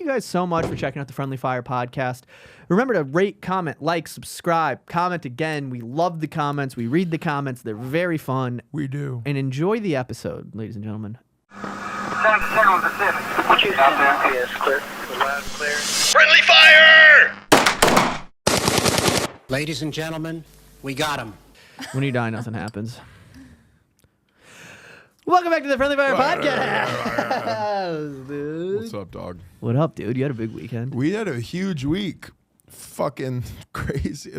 you guys so much for checking out the Friendly Fire podcast. Remember to rate, comment, like, subscribe, comment again. We love the comments. We read the comments. They're very fun. We do. And enjoy the episode, ladies and gentlemen. Friendly Fire! Ladies and gentlemen, we got him. When you die, nothing happens. Welcome back to the Friendly Fire podcast, dude. What's up, dog? What up, dude? You had a big weekend. We had a huge week. Fucking crazy.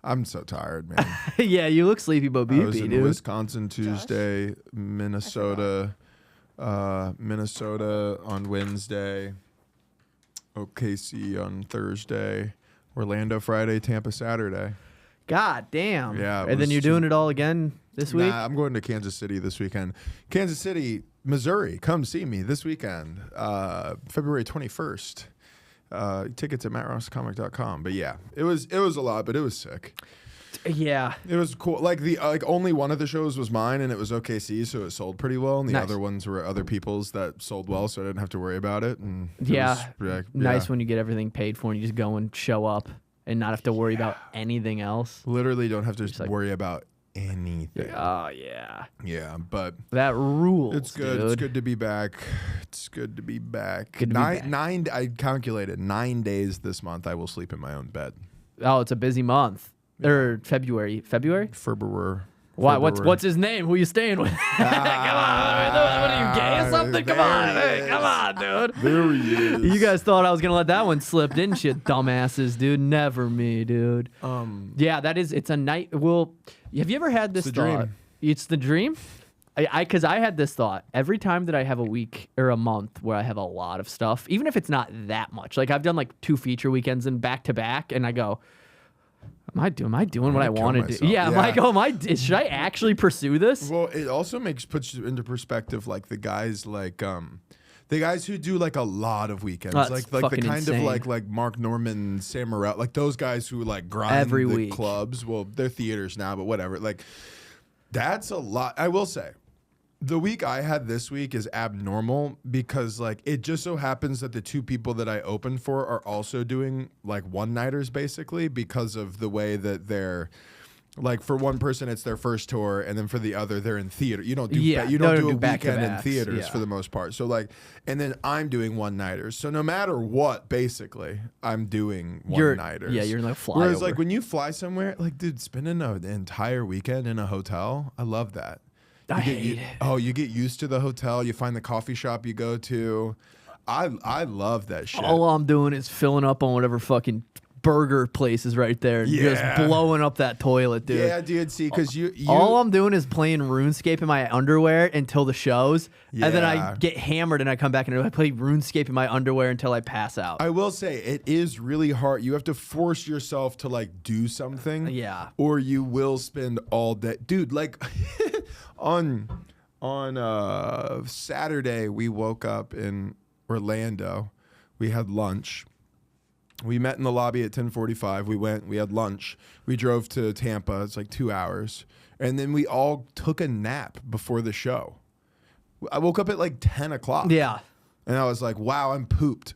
I'm so tired, man. Yeah, you look sleepy but beepy, I was in dude. Wisconsin Tuesday, Minnesota on Wednesday, OKC on Thursday, Orlando Friday, Tampa Saturday. God damn. Yeah. And then you're doing it all again this week? Nah, I'm going to Kansas City this weekend. Kansas City, Missouri. Come see me this weekend, February 21st. Tickets at mattrosscomic.com. But yeah, it was a lot, but it was sick. Yeah. It was cool. Like only one of the shows was mine, and it was OKC, so it sold pretty well. And the Nice. other ones were other people's that sold well, so I didn't have to worry about it. And it Yeah. was, Nice when you get everything paid for and you just go and show up and not have to worry about anything else. Literally don't have to like- worry about anything. Oh, yeah. Yeah, but That rules, it's good. dude. It's good to be back. It's good to be back. Good to be back. Nine. I calculated 9 days this month. I will sleep in my own bed. Oh, it's a busy month. Or February. February? February. Why? What's his name? Who you staying with? Come on. What are you, gay or something? Come on. Hey, come on, dude. There he is. You guys thought I was going to let that one slip, didn't you, dumbasses, dude? Never me, dude. Yeah, it's a night. Well, have you ever had this the thought? dream. It's the dream? Because I had this thought. Every time that I have a week or a month where I have a lot of stuff, even if it's not that much, like I've done like 2 feature weekends and back to back, and I go, Am I doing what I want to do? myself. Yeah, Yeah. should I actually pursue this? Well, it also puts you into perspective, like the guys who do like a lot of weekends, That's like the fucking kind insane. of like Mark Norman, Sam Morril, like those guys who like grind Every the week. clubs. Well, they're theaters now, but whatever. Like that's a lot. I will say, the week I had this week is abnormal because like it just so happens that the 2 people that I opened for are also doing like one-nighters basically because of the way that they're. Like for one person, it's their first tour, and then for the other, they're in theater. You don't do you don't do a weekend in theaters for the most part. So like, and then I'm doing one-nighters. So no matter what, basically, I'm doing one-nighters. Yeah, you're like flyover. Whereas like when you fly somewhere, like dude, spending an entire weekend in a hotel, I love that. I hate it. Oh, you get used to the hotel. You find the coffee shop you go to. I love that shit. All I'm doing is filling up on whatever fucking burger places right there and just blowing up that toilet, dude. Yeah, dude. See, because you all I'm doing is playing RuneScape in my underwear until the shows, and then I Yeah. get hammered and I come back and I play RuneScape in my underwear until I pass out. I will say it is really hard. You have to force yourself to like do something. Yeah. Or you will spend all day. Dude, like on Saturday we woke up in Orlando. We had lunch. We met in the lobby at 10:45. We had lunch. We drove to Tampa. It's like 2 hours. And then we all took a nap before the show. I woke up at like 10 o'clock. Yeah. And I was like, wow, I'm pooped.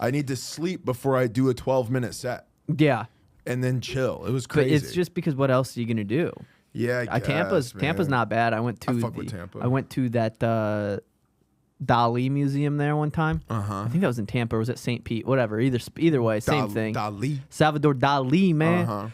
I need to sleep before I do a 12-minute set Yeah. and then chill. It was But crazy. it's just because what else are you gonna do? yeah, I Tampa's guess, man. not bad. I went to I fuck with Tampa. I went to that Dali museum there one time. Uh-huh. I think that was in Tampa or was it St. Pete? Whatever. Either way, same thing. Dali. Salvador Dali, man. Uh-huh.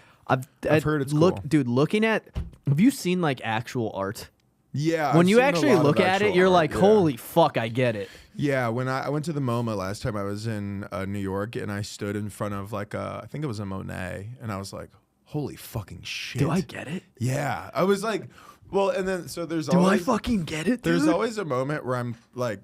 I've heard it's look, cool. dude. Looking at, have you seen like actual art? Yeah. When I've you seen a actually lot look of at it, actual you're art, like, yeah. holy fuck, I get it. Yeah, when I went to the MoMA last time I was in New York and I stood in front of like I think it was a Monet and I was like, holy fucking shit. Do I get it? Yeah. I was like, well, and then so there's Do always I fucking get it, dude? there's always a moment where I'm like,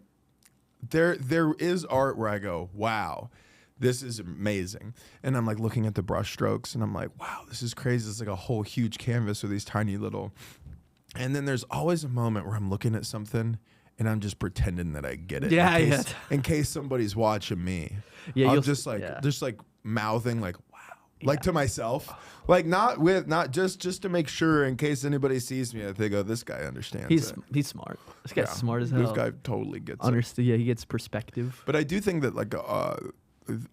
there is art where I go, wow, this is amazing. And I'm like looking at the brush strokes and I'm like, wow, this is crazy. It's like a whole huge canvas with these tiny little. And then there's always a moment where I'm looking at something and I'm just pretending that I get it. Yeah, in case somebody's watching me. Yeah, I'm you'll- just like yeah. mouthing like, wow. like to myself, like not just to make sure in case anybody sees me that they go, this guy understands. He's smart. This guy's smart as hell. This guy totally gets Understood. Yeah, he gets perspective. But I do think that like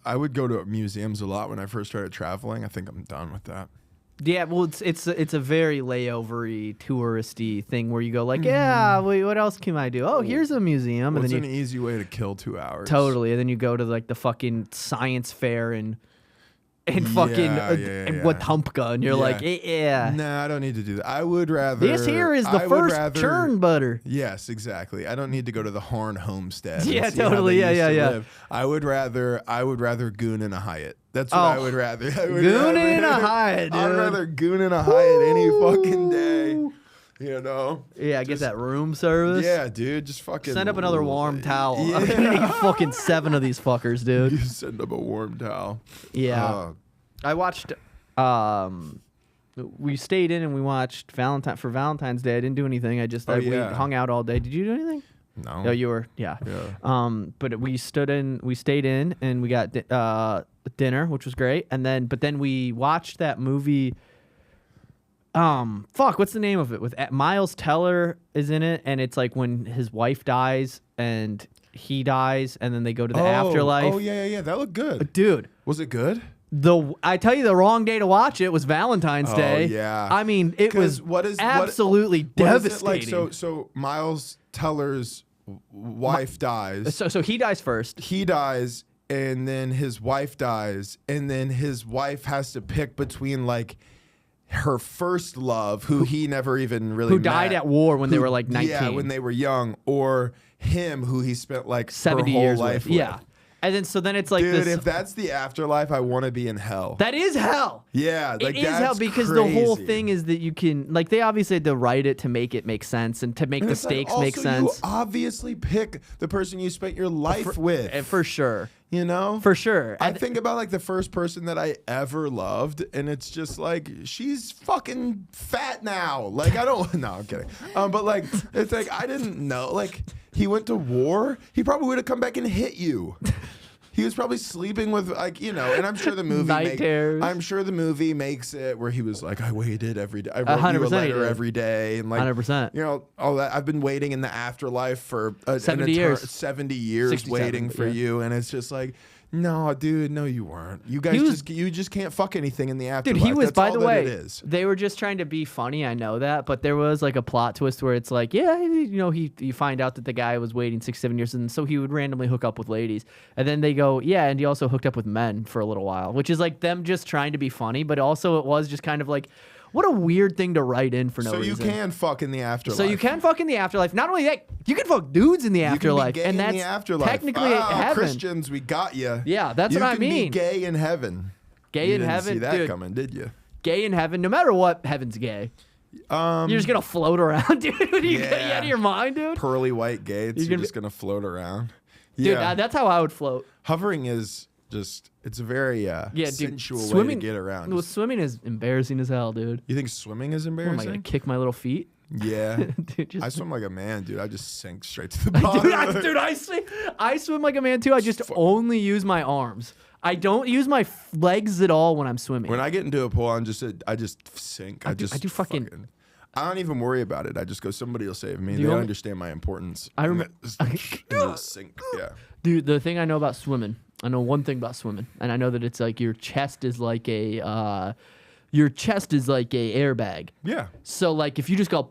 I would go to museums a lot when I first started traveling. I think I'm done with that. Yeah, well, it's a very layovery, touristy thing where you go like, yeah, wait, what else can I do? Oh, here's a museum, and What's then an easy way to kill 2 hours? totally, and then you go to like the fucking science fair and fucking and Wetumpka, and you're like, yeah. Nah, I don't need to do that. I would rather. This here is the first churn butter. Yes, exactly. I don't need to go to the Horn Homestead. Yeah, and see how totally. they Yeah, used to yeah. live. I would rather goon in a Hyatt. That's what I would rather. Goon in a Hyatt, dude. I'd rather goon in a Hyatt any fucking day. You know? Yeah, get that room service. Yeah, dude. Just fucking Send up another warm towel. Yeah. I'm gonna eat fucking 7 of these fuckers, dude. You send up a warm towel. Yeah. I watched. We stayed in and we watched Valentine's Day. I didn't do anything. We hung out all day. Did you do anything? No. No, you were. Yeah. But we stayed in, and we got dinner, which was great. And then we watched that movie. What's the name of it? With Miles Teller is in it, and it's like when his wife dies and he dies, and then they go to the afterlife. Oh yeah. That looked good, dude. Was it good? I tell you, the wrong day to watch it was Valentine's Day. Yeah. I mean, it was absolutely devastating. So Miles Teller's wife dies. So he dies first. He dies, and then his wife dies, and then his wife has to pick between like her first love, who he never even really who died at war when they were like 19. Yeah, when they were young, or him, who he spent like 70 her whole years life with. Yeah. And then so then it's like dude, this. if that's the afterlife, I want to be in hell. That is hell. Yeah, like it is hell because the whole thing is that you can like they obviously had to write it to make it make sense and to make the stakes make sense. You obviously pick the person you spent your life with. For sure. You know? For sure. I think about like the first person that I ever loved, and it's just like she's fucking fat now. Like I don't no, I'm kidding. But like it's like I didn't know. Like he went to war, he probably would have come back and hit you. He was probably sleeping with like, you know, and I'm sure the movie makes it where he was like, I waited every day. I wrote you a letter every day, and like 100%. You know, all that. I've been waiting in the afterlife for 70 years. 70 years waiting for you, and it's just like, no, dude, no, you weren't. You guys you just can't fuck anything in the afterlife. Dude, he was, That's by all the way, it is. they were just trying to be funny. I know that, but there was like a plot twist where it's like, yeah, you know, you find out that the guy was waiting 6-7 years, and so he would randomly hook up with ladies, and then they go, yeah, and he also hooked up with men for a little while, which is like them just trying to be funny, but also it was just kind of like, what a weird thing to write in for no reason. So you can fuck in the afterlife. So you can fuck in the afterlife. Not only that, you can fuck dudes in the afterlife, you can be gay and that's in the afterlife. technically heaven. Christians, we got you. Yeah, that's what I mean. You can be gay in heaven. Gay in heaven, you didn't see that dude. coming, did you? Gay in heaven, no matter what, heaven's gay. You're just gonna float around, dude. You get out of your mind, dude. Pearly white gates. You're just gonna float around. Dude, Yeah, that's how I would float. hovering is just, it's a very sensual way to get around. Well, swimming is embarrassing as hell, dude. You think swimming is What, am I embarrassing? gonna kick my little feet? Yeah. Dude, I swim like a man, dude. I just sink straight to the bottom. I swim like a man too. I just only use my arms. I don't use my legs at all when I'm swimming. When I get into a pool, I just sink. I do fucking. I don't even worry about it. I just go, somebody will save me. They don't understand my importance. I remember. Sink. Yeah. Dude, the thing I know about swimming, I know one thing about swimming, and I know that it's like your chest is like a airbag. Yeah. So like if you just go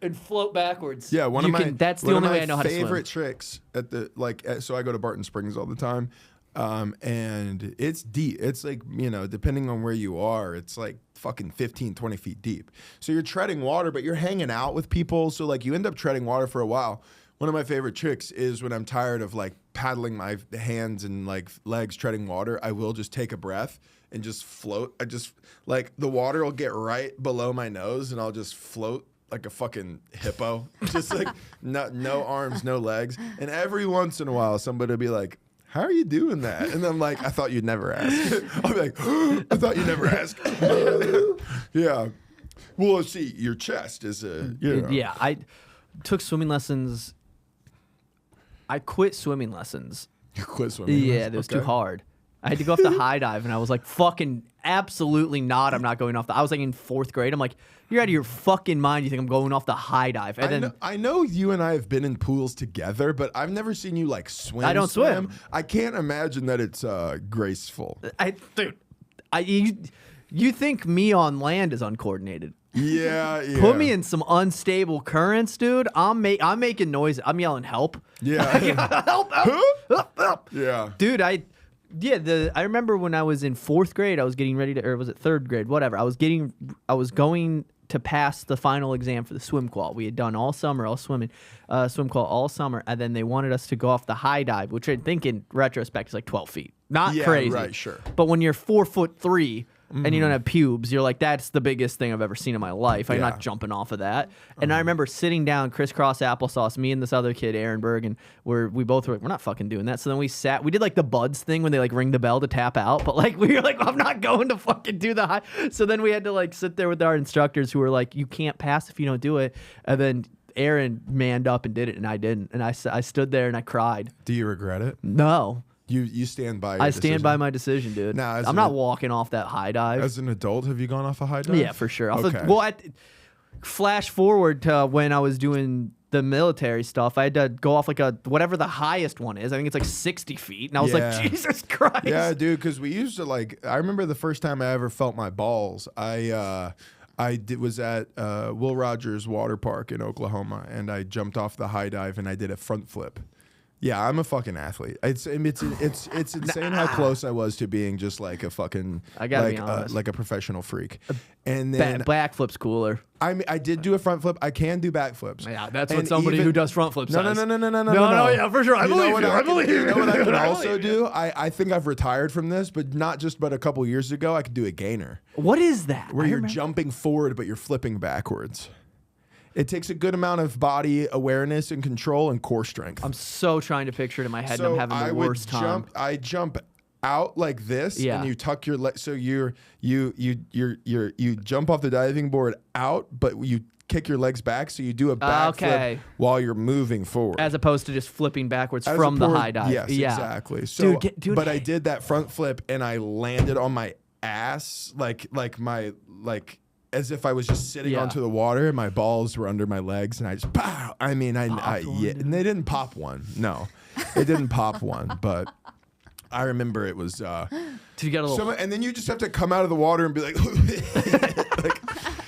and float backwards, Yeah, that's the only way I know how to swim. favorite tricks at the so I go to Barton Springs all the time. And it's deep. It's like, you know, depending on where you are, it's like fucking 15, 20 feet deep. So you're treading water, but you're hanging out with people. So like you end up treading water for a while. One of my favorite tricks is when I'm tired of like paddling my hands and like legs treading water, I will just take a breath and just float. I just like the water will get right below my nose and I'll just float like a fucking hippo. Just like no arms, no legs. And every once in a while somebody will be like, how are you doing that? And I'm like, I thought you'd never ask. I'll be like, I thought you'd never ask. Yeah. Well, see, your chest is a, you know. Yeah, I took swimming lessons. I quit swimming lessons. You quit swimming? Yeah, it was too hard. I had to go off the high dive, and I was like, fucking absolutely not. I'm not going off I was like in 4th grade. I'm like, you're out of your fucking mind. You think I'm going off the high dive? And then I know you and I have been in pools together, but I've never seen you like swim. I don't swim. I can't imagine that it's graceful. You think me on land is uncoordinated? Yeah. Put me in some unstable currents, dude. I'm making noise. I'm yelling help. Yeah. help. Yeah. Dude, I remember when I was in 4th grade, I was getting ready to, or was it 3rd grade? Whatever. I was going to pass the final exam for the swim qual. We had done all summer, swim qual all summer, and then they wanted us to go off the high dive, which I think in retrospect is like 12 feet. Not crazy. Right, sure. But when you're 4'3" and you don't have pubes, you're like, that's the biggest thing I've ever seen in my life. I'm not jumping off of that. And I remember sitting down, crisscross applesauce, me and this other kid, Aaron Bergen, we both were like, we're not fucking doing that. So then we did like the buds thing when they like ring the bell to tap out. But like, we were like, I'm not going to fucking do the high. So then we had to like sit there with our instructors who were like, you can't pass if you don't do it. And then Aaron manned up and did it, and I didn't. And I stood there and I cried. Do you regret it? No. You stand by your I decision? stand by my decision, dude. Now, I'm not walking off that high dive. As an adult, have you gone off a high dive? Yeah, for sure. Okay. Flash forward to when I was doing the military stuff. I had to go off like whatever the highest one is. I think it's like 60 feet. And I was like, Jesus Christ. Yeah, dude, because we used to like, I remember the first time I ever felt my balls. I was at Will Rogers Water Park in Oklahoma, and I jumped off the high dive and I did a front flip. Yeah, I'm a fucking athlete. It's insane how close I was to being just like a fucking like a professional freak. And then backflip's cooler. I did do a front flip. I can do backflips. Yeah, that's what somebody who does front flips says. No, yeah, for sure. I believe you. I believe you. You know what I can also do? I think I've retired from this, but not just but a couple years ago, I could do a gainer. What is that? Where you're jumping forward, but you're flipping backwards. It takes a good amount of body awareness and control and core strength. I'm so trying to picture it in my head, and I'm having the worst time. I jump out like this, and you tuck your leg. So you jump off the diving board out, but you kick your legs back. So you do a backflip while you're moving forward, as opposed to just flipping backwards from the high dive. Yes, exactly. So, but I did that front flip, and I landed on my ass, as if I was just sitting onto the water and my balls were under my legs, and I just pow. I mean, and they didn't pop one. No, it didn't pop one, but I remember it was. You got a little, and then you just have to come out of the water and be like,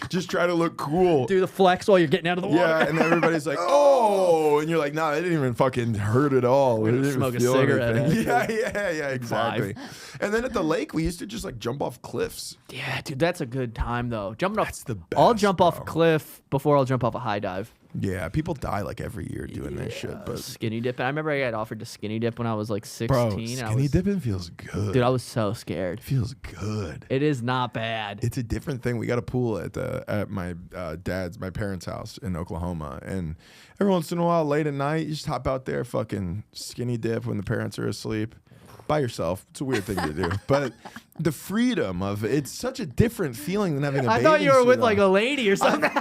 just try to look cool. Do the flex while you're getting out of the water. Yeah, and everybody's like, oh, and you're like, nah, it didn't even fucking hurt at all. It didn't smoke even feel a cigarette. anything. Yeah, exactly. And then at the lake, we used to just like jump off cliffs. Yeah, dude, that's a good time though. Jumping off. That's the best. I'll jump off a cliff before I'll jump off a high dive. Yeah, people die like every year doing this shit. But skinny dipping. I remember I got offered to skinny dip when I was like 16. Bro, skinny dipping feels good. Dude, I was so scared. It feels good. It is not bad. It's a different thing. We got a pool at my my parents' house in Oklahoma, and every once in a while, late at night, you just hop out there, fucking skinny dip when the parents are asleep. By yourself. It's a weird thing to do. But the freedom of it's such a different feeling than having a bathing I thought you were with suit like on. a lady or something.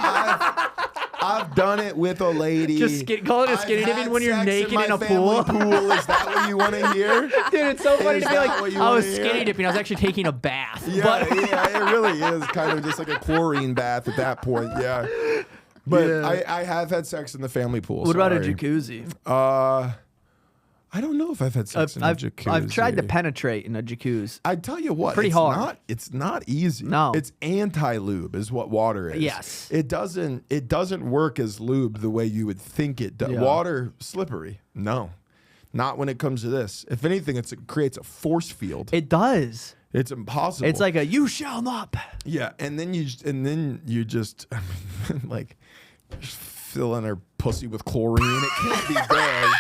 I've done it with a lady. Just call it a skinny dipping when you're naked in a pool. Is that what you want to hear? Dude, it's so funny to be like, I was skinny hear? dipping. I was actually taking a bath. Yeah, it really is kind of just like a chlorine bath at that point. Yeah. But I have had sex in the family pool. What about a jacuzzi? I don't know if I've had sex in a jacuzzi. I've tried to penetrate in a jacuzzi. I tell you what, pretty hard. It's not easy. No, it's anti-lube is what water is. Yes, it doesn't work as lube the way you would think it does. Yeah. Water slippery? No, not when it comes to this. If anything, it creates a force field. It does. It's impossible. It's like you shall not. Yeah, and then you just like just filling her pussy with chlorine. It can't be good.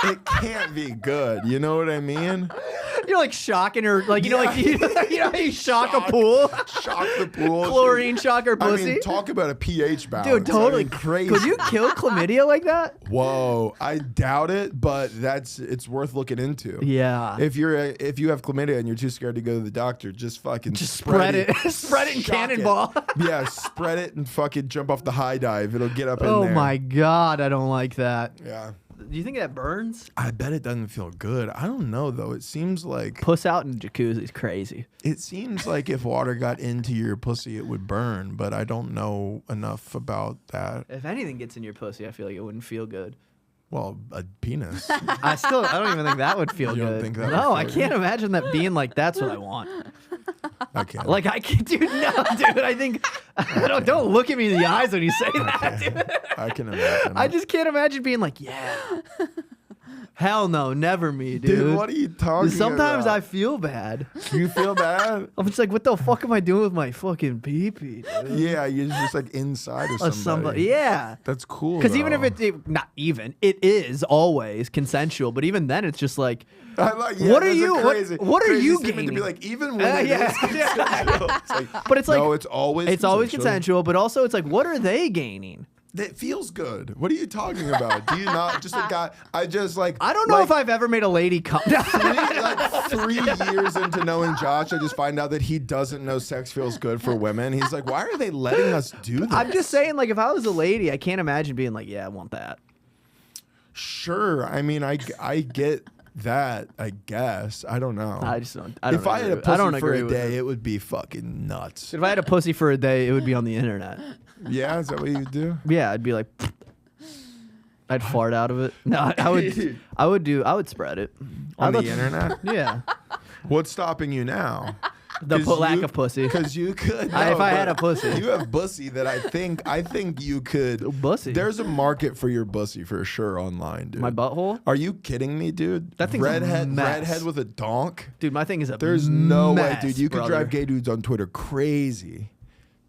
It can't be good. You know what I mean? You're like shocking her, like you know how you shock a pool, shock the pool, chlorine shock her pussy. I mean, talk about a pH balance, dude. Totally crazy. Could you kill chlamydia like that? Whoa, I doubt it, but it's worth looking into. Yeah. If you have chlamydia and you're too scared to go to the doctor, just fucking spread it, spread it and cannonball. Yeah, spread it and fucking jump off the high dive. It'll get up in there. Oh my god, I don't like that. Yeah. Do you think that burns? I bet it doesn't feel good. I don't know though. It seems like Puss out in jacuzzi is crazy. it seems like if water got into your pussy, it would burn. But I don't know enough about that. If anything gets in your pussy, I feel like it wouldn't feel good. Well, a penis. I don't even think that would feel You don't good. think that would no, feel I good? can't imagine that being like, that's what I want. I can't. Like, I can't, dude, no, dude, I think, don't look at me in the eyes when you say that, dude. I can imagine. I just can't imagine being like, yeah. Hell no, never me, dude. Dude, what are you talking Sometimes I about? feel bad. You feel bad? I'm just like, what the fuck am I doing with my fucking pee-pee, dude? Yeah, you're just like inside of Or somebody. yeah. That's cool. Because even if though. not even, it is always consensual. But even then, it's just like, I like, yeah, what are that's a you? Crazy, What are crazy you statement to be gaining? like, even when it yeah. is consensual. It's like, But it's like no, it's always consensual. But also, it's like, what are they gaining? It feels good. What are you talking about? Do you not just a guy? I just like. I don't know if I've ever made a lady come. 3 years into knowing Josh, I just find out that he doesn't know sex feels good for women. He's like, why are they letting us do this? I'm just saying, like, if I was a lady, I can't imagine being like, yeah, I want that. Sure. I mean, I get that. I guess. I don't know. I just don't. I don't If I had a agree with- I don't pussy for agree a with day, it. it would be fucking nuts. If I had a pussy for a day, it would be on the internet. Yeah, is that what you do? Yeah, I'd be like, I'd fart out of it. No, I would spread it On the I'd- internet? Yeah, What's stopping you now? the lack of pussy. Because you could. If I no, had but a pussy. You have bussy that I think you could. Bussy. There's a market for your bussy for sure online, dude. My butthole, Are you kidding me, dude? That thing's a redhead, mess. redhead with a donk. dude. My thing is a. There's no way, mess, dude. You could brother. drive gay dudes on Twitter crazy.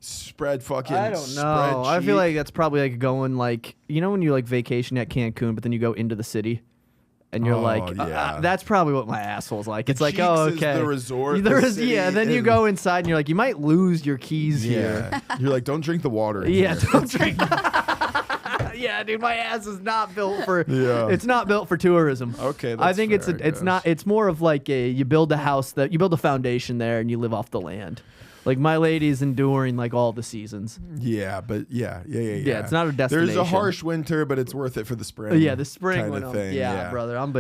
Spread fucking. I don't know. I feel like that's probably like going like, you know when you like vacation at Cancun, but then you go into the city, and you're Oh, like, yeah. that's probably what my asshole's like. It's like, Cheeks oh, is okay, the resort, There the is, yeah. city Then you is- go inside, and you're like, you might lose your keys here. Yeah. You're like, don't drink the water. in Yeah, here. don't drink. Yeah, dude, my ass is not built for. Yeah. It's not built for tourism. Okay, I that's think fair, I it's not. guess. It's more of like you build a house you build a foundation there and you live off the land. Like my lady's enduring like all the seasons. Yeah, but yeah. Yeah, it's not a There's destination. a harsh winter, but it's worth it for the spring. Yeah, the spring kind when of I'm, thing. yeah, brother. I've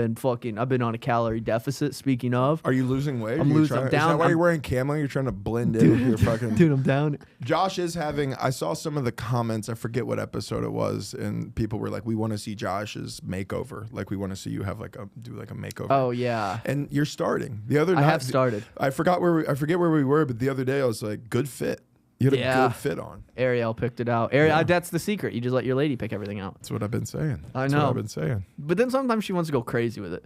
been on a calorie deficit. Speaking of, Are you losing weight? I'm Are you losing- trying- I'm Is down- that why I'm- you're wearing camo? You're trying to blend in with your fucking. dude, I'm down. Josh is having. I saw some of the comments. I forget what episode it was, and people were like, "We want to see Josh's makeover. Like, we want to see you have do a makeover." Oh yeah. And you're starting. The other I night, have started. I forget where we were, but the other day I was like, "Good fit. You had Yeah. a good fit on." Ariel picked it out. Ariel, Yeah. that's the secret. You just let your lady pick everything out. That's what I've been saying. I That's know. what I've been saying. But then sometimes she wants to go crazy with it.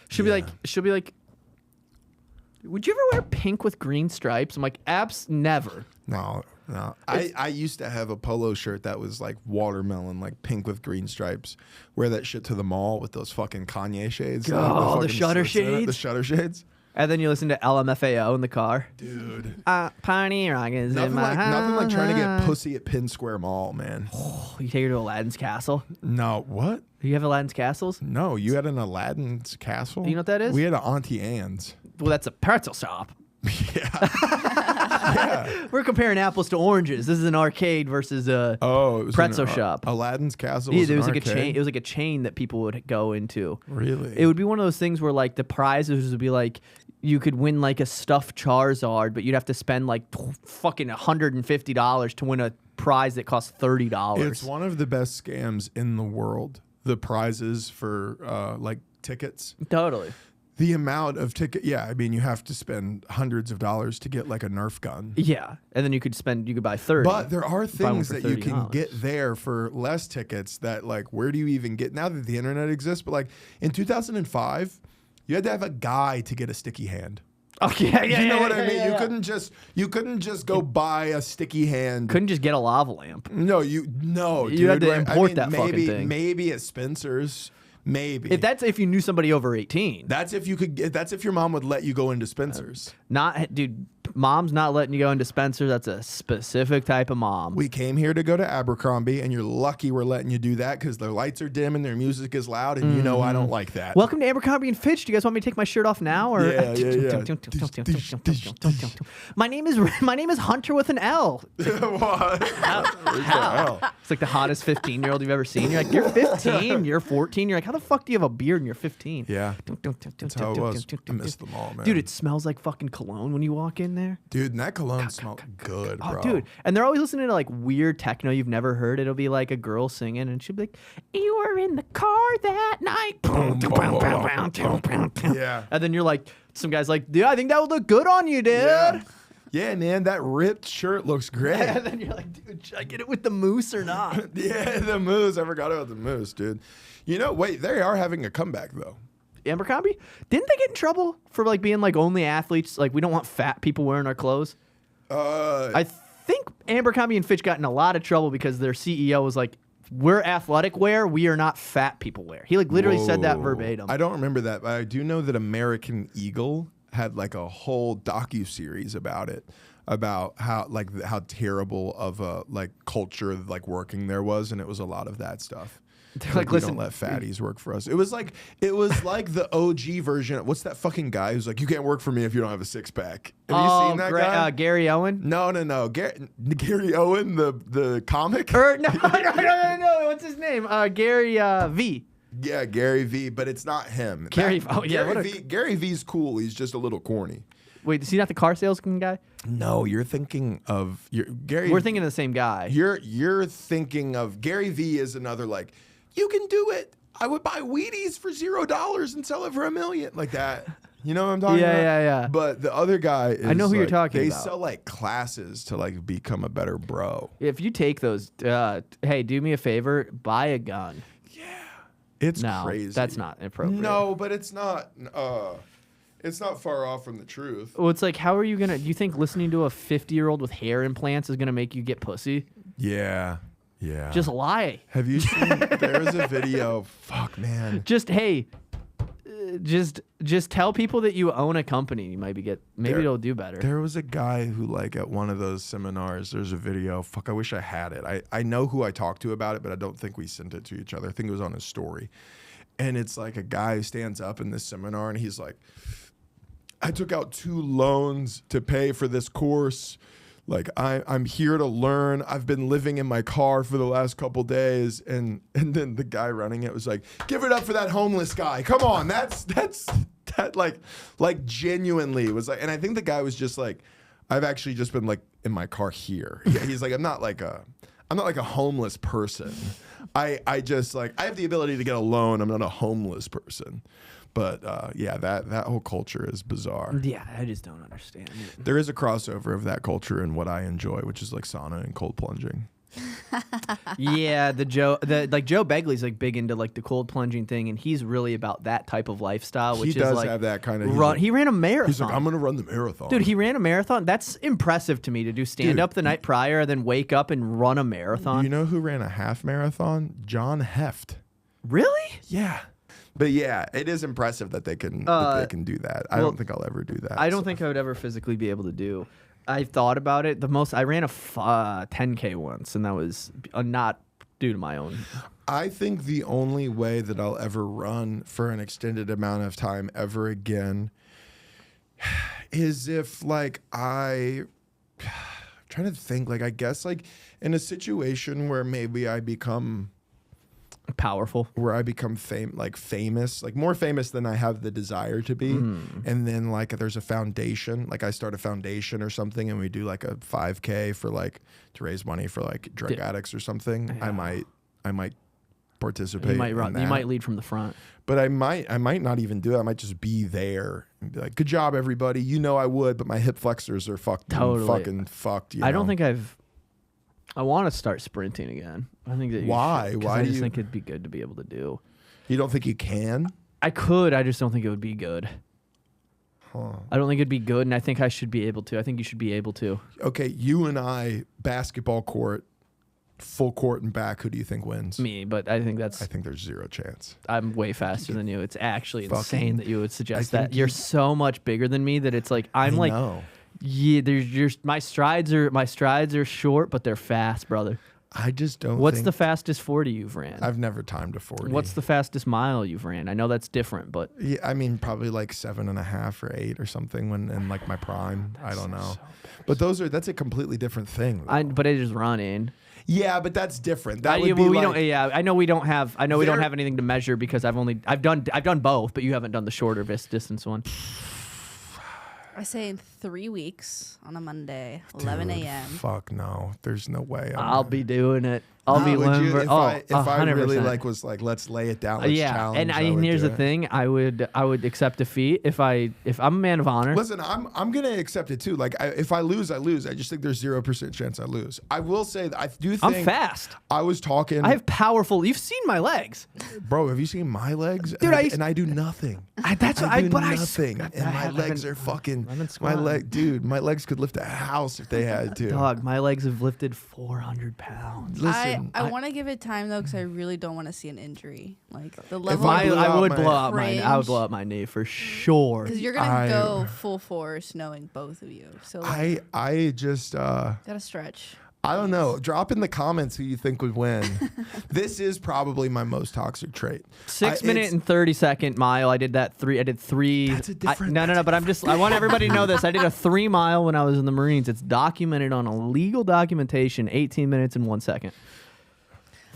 She'll Yeah. be like, would you ever wear pink with green stripes? I'm like, never. No. I used to have a polo shirt that was like watermelon, like pink with green stripes. Wear that shit to the mall with those fucking Kanye shades. Oh, the fucking shutter slits in it, The shades? shutter shades. And then you listen to LMFAO in the car. Dude. Party rock is in Nothing my like trying to get heart. pussy at Penn Square Mall, man. You take her to Aladdin's castle. No, what? Do you have Aladdin's castles? No, you had an Aladdin's castle? You know what that is? We had an Auntie Anne's. Well, that's a pretzel shop. Yeah. We're comparing apples to oranges. This is an arcade versus a Oh, it was pretzel an, shop. Aladdin's castle Yeah, was there an was like a arcade? chain. It was like a chain that people would go into. Really? It would be one of those things where like the prizes would be like you could win like a stuffed Charizard, but you'd have to spend like fucking $150 to win a prize that costs $30. It's one of the best scams in the world. The prizes for like tickets. Totally. The amount of ticket, yeah. I mean, you have to spend hundreds of dollars to get like a Nerf gun. Yeah, and then you could buy 30. But there are Buy one things for that you can $30. get there for less tickets that like, where do you even get, now that the internet exists, but like in 2005, you had to have a guy to get a sticky hand. Okay, yeah, You know yeah, what I yeah, mean? yeah, You couldn't just go buy a sticky hand. Couldn't just get a lava lamp. No, You dude, had to right? import that fucking maybe, thing. Maybe at Spencer's, maybe. If you knew somebody over 18. That's if you could get. That's if your mom would let you go into Spencer's. Dude, mom's not letting you go into Spencer, that's a specific type of mom. We came here to go to Abercrombie, and you're lucky we're letting you do that because their lights are dim and their music is loud, and you know I don't like that. Welcome to Abercrombie and Fitch. Do you guys want me to take my shirt off now? Or Yeah. My name is Hunter with an L. What? How? It's like the hottest 15-year-old you've ever seen. You're like, you're 15, you're 14. You're like, how the fuck do you have a beard and you're 15? Yeah. That's how it was. I miss them all, man. Dude, it smells like fucking cologne when you walk in there. Dude, and that cologne smelled good, bro. Oh, dude. And they're always listening to like weird techno you've never heard. It'll be like a girl singing and she'll be like, you were in the car that night. Yeah. And then you're like, some guy's like, dude, I think that would look good on you, dude. Yeah, man, that ripped shirt looks great. And then you're like, dude, should I get it with the moose or not? Yeah, the moose. I forgot about the moose, dude. You know, wait, they are having a comeback, though. Abercrombie? Didn't they get in trouble for like being like only athletes? Like we don't want fat people wearing our clothes. I think Abercrombie and Fitch got in a lot of trouble because their CEO was like, we're athletic wear, we are not fat people wear. He like literally said that verbatim. I don't remember that, but I do know that American Eagle had like a whole docu-series about it, about how terrible of a like culture like working there was, and it was a lot of that stuff. They're Like, like, we listen, don't let fatties work for us. It was like the OG version. What's that fucking guy who's like, you can't work for me if you don't have a six pack? Have you seen that guy? Gary Owen? No. Gary Owen, the comic? Or no. What's his name? Gary V. Yeah, Gary V, but it's not him. Gary V's cool. He's just a little corny. Wait, is he not the car salesman guy? No, you're thinking of Gary. We're thinking of the same guy. You're thinking of Gary V is another like, you can do it. I would buy Wheaties for $0 and sell it for $1 million, like that. You know what I'm talking about? Yeah. But the other guy is, I know who you're like, talking they about. sell like classes to like become a better bro. If you take those, hey, do me a favor, buy a gun. It's No, crazy. that's not appropriate. No, but it's not. It's not far off from the truth. Well, it's like, how are you gonna? Do you think listening to a 50-year-old with hair implants is gonna make you get pussy? Yeah. Just lie. Have you seen? There was a video. Fuck, man. Just hey, just tell people that you own a company. You maybe it'll do better. There was a guy who, like, at one of those seminars, there's a video. Fuck, I wish I had it. I know who I talked to about it, but I don't think we sent it to each other. I think it was on his story. And it's like a guy who stands up in this seminar and he's like, I took out 2 loans to pay for this course. Like, I'm here to learn. I've been living in my car for the last couple days. And then the guy running it was like, give it up for that homeless guy. Come on. That like genuinely was like, and I think the guy was just like, I've actually just been like in my car here. Yeah, he's like, I'm not like a homeless person. I just like, I have the ability to get a loan. I'm not a homeless person. But yeah, that whole culture is bizarre. Yeah, I just don't understand it. There is a crossover of that culture and what I enjoy, which is like sauna and cold plunging. Yeah, Joe Begley's like big into like the cold plunging thing, and he's really about that type of lifestyle. Which He does is like have that kind of. he ran a marathon. He's like, I'm gonna run the marathon, Dude, he ran a marathon. That's impressive to me to do stand up the night prior and then wake up and run a marathon. You know who ran a half marathon? John Heft. Really? Yeah. But yeah, it is impressive that they can do that. I don't think I'll ever do that. I don't think I would ever physically be able to do. I've thought about it. I ran a 10K once, and that was not due to my own. I think the only way that I'll ever run for an extended amount of time ever again is if like I'm trying to think, like, I guess like in a situation where maybe I become Powerful. where I become famous, like more famous than I have the desire to be. And then like there's a foundation, like I start a foundation or something and we do like a 5K for like to raise money for like drug addicts or something. Yeah. I might participate. You might run. In that. You might lead from the front. But I might not even do it. I might just be there and be like, good job, everybody. You know I would, but my hip flexors are fucked. Totally. Fucking fucked. I don't think I want to start sprinting again. I think that Why? Why I do just you think it'd be good to be able to do. You don't think you can? I could. I just don't think it would be good. I don't think it'd be good, and I think I should be able to. I think you should be able to. Okay, you and I, basketball court, full court and back. Who do you think wins? Me, but I think there's zero chance. I'm way faster than you. It's actually Fucking- insane that you would I suggest think that. You're so much bigger than me that it's like I'm like. know. Yeah, my strides are short, but they're fast, brother. I just don't. What's the fastest 40 you've ran? I've never timed a 40. What's the fastest mile you've ran? I know that's different, but Yeah, I mean, probably like 7.5 or 8 or something when in like my prime. I don't know. But that's a completely different thing. but it is running. Yeah, but that's different. That would be we like, don't. Yeah, I know we don't have. I know we don't have anything to measure because I've done both, but you haven't done the shorter distance one. I say in 3 weeks on a Monday, 11 a.m. Fuck no. There's no way. I'll be doing it. I'll be Would you, limber. if I really 100%. was like, let's lay it down. Let's Yeah, challenge, and here's the thing: I would accept defeat if I'm a man of honor. Listen, I'm gonna accept it too. Like, if I lose, I lose. I just think there's 0% chance I lose. I will say that I do think I'm fast. I was talking. I have powerful. You've seen my legs, bro. Have you seen my legs? Dude, and I do nothing. I do nothing, and my legs are fucking. My legs could lift a house if they had to. Dog, my legs have lifted 400 pounds. Listen, I want to give it time though, because I really don't want to see an injury. Like the If level. I would my blow up range. I would blow up my knee for sure. Because you're gonna go full force, knowing both of you. So like, I just gotta stretch. I don't know. Drop in the comments who you think would win. This is probably my most toxic trait. 6 minute and 30-second mile. I did three. That's a different. No. But I want everybody to know this. I did a 3 mile when I was in the Marines. It's documented on a legal documentation. 18 minutes and 1 second.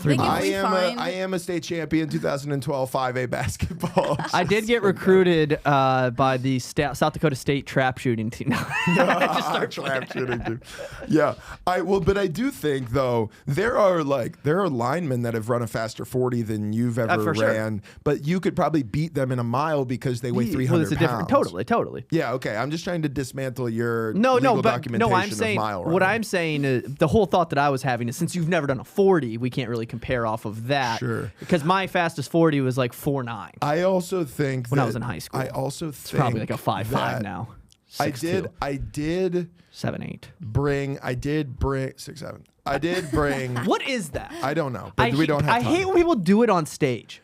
I am a state champion 2012 5A basketball. I did get recruited by the South Dakota State trap shooting team. I just started trap shooting team. Yeah, but I do think though there are linemen that have run a faster 40 than you've ever ran, but you could probably beat them in a mile because they weigh 300 pounds. Totally. Yeah, okay. I'm just trying to dismantle your legal documentation I'm saying of mile running. what I'm saying is the whole thought that I was having is since you've never done a 40, we can't really compare off of that. Sure. Because my fastest 40 was like 4.9. I also think when I was in high school. I also think it's probably like a 5.5 now. 6'2". I did 7'8". I did bring 6'7". I did bring. What is that? I don't know. But we don't have I time. hate when people do it on stage.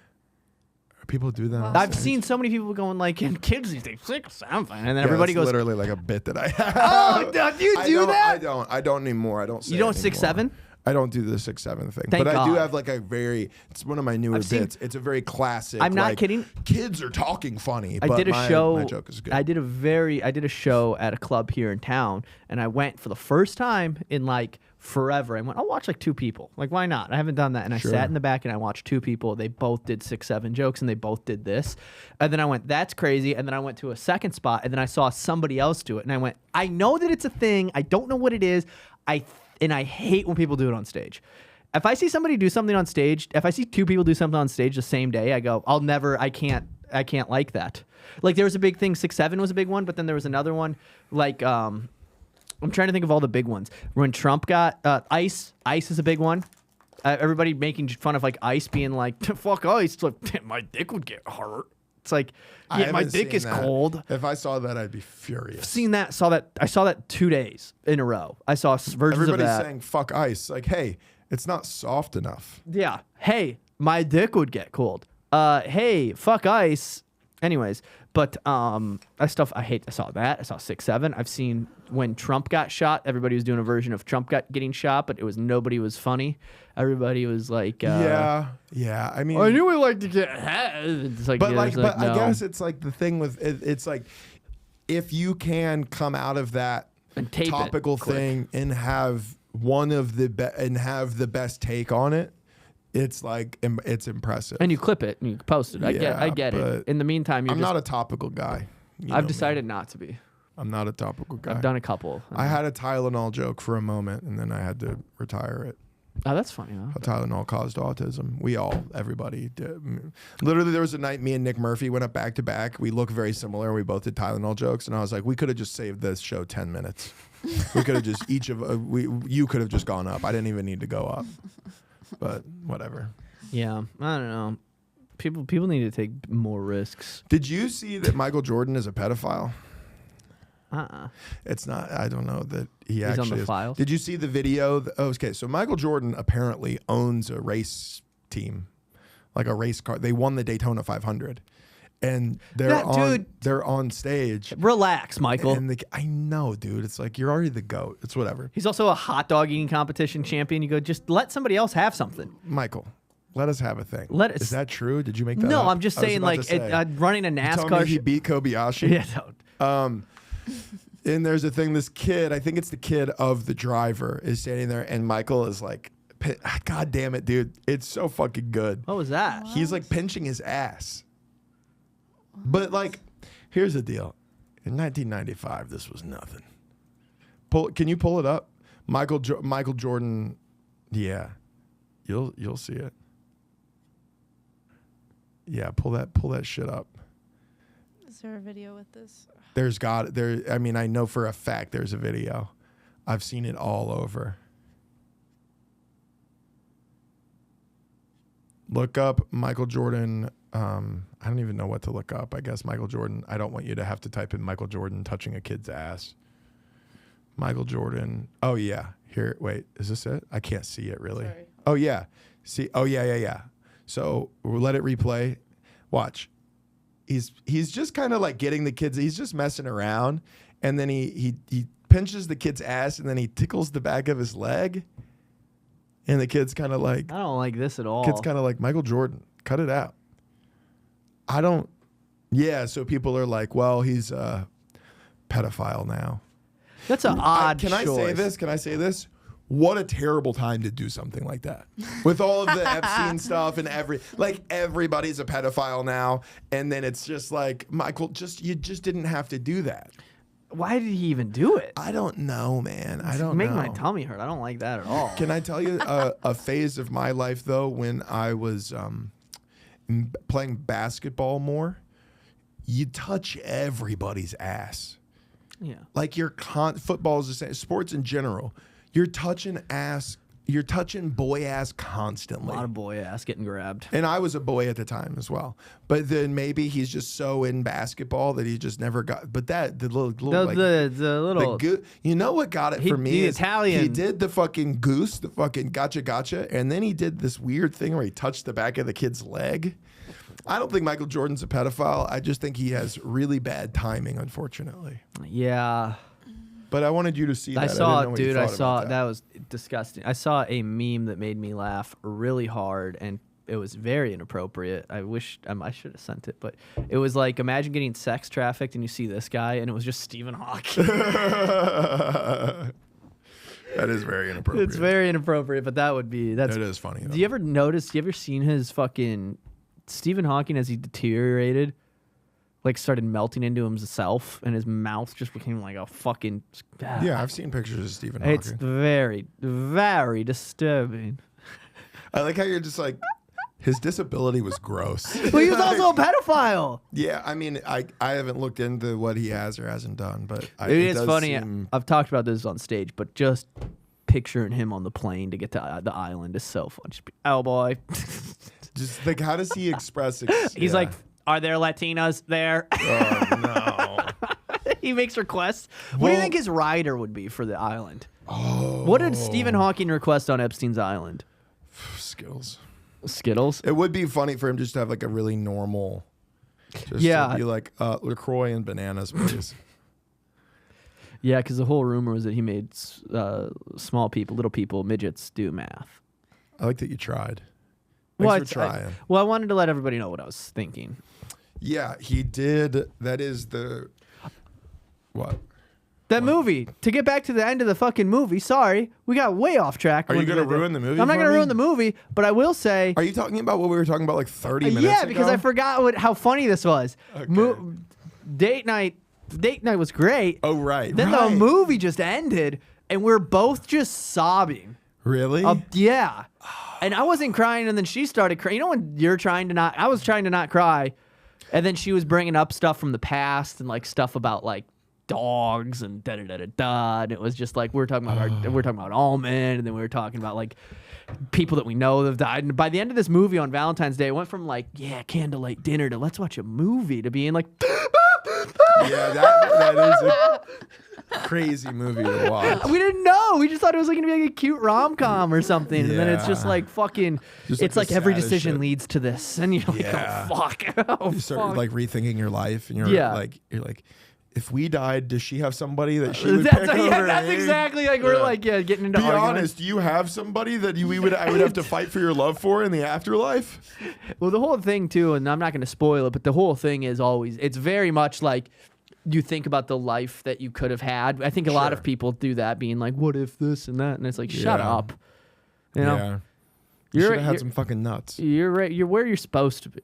People do that. I've seen so many people going like, in kids these days, 6'7", and then everybody goes. Literally like a bit that I have. Oh, do you do that? I don't anymore. I don't. Say you don't anymore. 6'7"? I don't do the 6'7" thing, Thank but I do God. have like it's one of my newer bits. It's a very classic. I'm not like, kidding. Kids are talking funny. I but did a show. My joke is good. I did a show at a club here in town, and I went for the first time in like forever. I went, I'll watch like 2 people. Like, why not? I haven't done that. And I sat in the back and I watched 2 people. They both did 6'7" jokes, and they both did this. And then I went, that's crazy. And then I went to a second spot, and then I saw somebody else do it, and I went, I know that it's a thing. I don't know what it is. I hate when people do it on stage. If I see somebody do something on stage, if I see 2 people do something on stage the same day, I go, I can't like that. Like there was a big thing, 6'7" was a big one, but then there was another one, like I'm trying to think of all the big ones. When Trump got Ice is a big one. Everybody making fun of like Ice being like, fuck Ice. It's like, my dick would get hurt. It's like, yeah, my dick is cold. If I saw that, I'd be furious. Seen that, I saw that 2 days in a row. I saw versions Everybody's of that. saying fuck Ice. Like, hey, it's not soft enough. Yeah. Hey, my dick would get cold. Hey, fuck Ice. Anyways, but I saw that. I saw 6'7". I've seen when Trump got shot, everybody was doing a version of Trump getting shot, but nobody was funny. Everybody was like, yeah. I mean, I knew we like to get it's like, but no. I guess it's like the thing with it's like if you can come out of that and tape topical thing and have have the best take on it. It's like it's impressive, and you clip it and you post it. I get it. In the meantime, I'm not a topical guy. I've decided not to be. I'm not a topical guy. I've done a couple. I had a Tylenol joke for a moment, and then I had to retire it. Oh, that's funny, though. Tylenol caused autism. Everybody did. Literally, there was a night me and Nick Murphy went up back to back. We look very similar. We both did Tylenol jokes, and I was like, we could have just saved this show 10 minutes. We could have just you could have just gone up. I didn't even need to go up. But whatever. Yeah, I don't know. People need to take more risks. Did you see that Michael Jordan is a pedophile? It's not. I don't know that he's actually on the is. files. Did you see the video? Okay, so Michael Jordan apparently owns a race team, like a race car. They won the Daytona 500, and they're That on dude- they're on stage. Relax, Michael. And I know, dude. It's like you're already the GOAT. It's whatever. He's also a hot dog eating competition champion. You go, just let somebody else have something. Michael, let us have a thing. Is that true? Did you make that No, up? I'm just I was saying, about like, to say. running a You telling me NASCAR. he beat Kobayashi. Yeah, don't. And there's a thing, this kid, I think it's the kid of the driver, is standing there, and Michael is like, God damn it, dude. It's so fucking good. What was that? He's like pinching his ass. But like, here's the deal. In 1995, this was nothing. Can you pull it up? Michael Jordan, yeah. You'll see it. Yeah, pull that shit up. Is there a video with this? I mean, I know for a fact there's a video. I've seen it all over. Look up Michael Jordan. I don't even know what to look up. I guess Michael Jordan. I don't want you to have to type in Michael Jordan touching a kid's ass. Michael Jordan. Oh, yeah. Here, wait. Is this it? I can't see it really. Sorry. Oh, yeah. See? Oh, yeah. So we'll let it replay. Watch. He's just kind of like getting the kids. He's just messing around, and then he pinches the kid's ass, and then he tickles the back of his leg, and the kid's kind of like, I don't like this at all. kid's kind of like, Michael Jordan, cut it out. I don't. Yeah, so people are like, well, he's a pedophile now. That's an odd Can I say this? Can I say this? What a terrible time to do something like that. With all of the Epstein stuff and everybody's a pedophile now. And then it's just like, Michael, you just didn't have to do that. Why did he even do it? I don't know, man. I don't Make know. my tummy hurt. I don't like that at all. Can I tell you a phase of my life, though, when I was playing basketball more? You touch everybody's ass. Yeah. Like football is the same. Sports in general. You're touching ass. You're touching boy ass constantly. A lot of boy ass getting grabbed. And I was a boy at the time as well. But then maybe he's just so in basketball that he just never got. But the little you know what got it for me? The is Italian. He did the fucking goose, the fucking gotcha, and then he did this weird thing where he touched the back of the kid's leg. I don't think Michael Jordan's a pedophile. I just think he has really bad timing, unfortunately. Yeah. But I wanted you to see that. I saw, didn't know what you dude. I thought saw about that was disgusting. I saw a meme that made me laugh really hard, and it was very inappropriate. I wish I should have sent it, but it was like, imagine getting sex trafficked and you see this guy, and it was just Stephan Hawking. That is very inappropriate. It's very inappropriate, but that is funny. Do you ever notice? You ever seen his fucking Stephan Hawking as he deteriorated? Like started melting into himself, and his mouth just became like a fucking. Yeah, I've seen pictures of Stephan Hawking. It's very, very disturbing. I like how you're just like, his disability was gross. Well, he was also a pedophile. Yeah, I mean, I haven't looked into what he has or hasn't done, but It is funny. I've talked about this on stage, but just picturing him on the plane to get to the island is so fun. Just be, oh boy. Just like, how does he express it? He's like, are there Latinas there? Oh, no. He makes requests. What do you think his rider would be for the island? What did Stephan Hawking request on Epstein's island? Skittles. Skittles? It would be funny for him just to have like a really normal, to be like, LaCroix and bananas, please. Yeah, because the whole rumor was that he made small people, little people, midgets do math. I like that you tried. Well, Thanks for trying. I wanted to let everybody know what I was thinking. Yeah, he did. That is the... What? That movie. To get back to the end of the fucking movie, sorry, we got way off track. Are you going to ruin the movie? I'm not for going to me? ruin the movie, but I will say... Are you talking about what we were talking about like 30 minutes ago? Yeah, because I forgot how funny this was. Okay. Date night was great. Oh, right. Then the movie just ended, and we're both just sobbing. Really? Yeah. And I wasn't crying, and then she started crying. You know when you're trying to not... I was trying to not cry, and then she was bringing up stuff from the past and like stuff about like dogs and da-da-da-da-da. And it was just like, we're talking about Almond, and then we were talking about like people that we know that have died. And by the end of this movie on Valentine's Day, it went from like, yeah, candlelight dinner to let's watch a movie to being like... Yeah, that is crazy movie to watch. We didn't know. We just thought it was like gonna be like a cute rom-com or something, and then it's just Yeah. like fucking. Just It's like like the every saddest decision shit. leads to this, and you're like, Yeah. oh fuck, oh You start fuck. like rethinking your life, and you're Yeah. like, if we died, does she have somebody that she would That's, pick over? that's me? exactly like we're Yeah. like getting into Be arguments. honest, do you have somebody that I would have to fight for your love for in the afterlife? Well, the whole thing too, and I'm not going to spoil it, but the whole thing is always, it's very much like you think about the life that you could have had. I think a lot of Sure. people do that, being like, what if this and that? And it's like, shut Yeah. up. You know, Yeah. You You're- should have had you're- some fucking nuts. you're right. You're where you're supposed to be.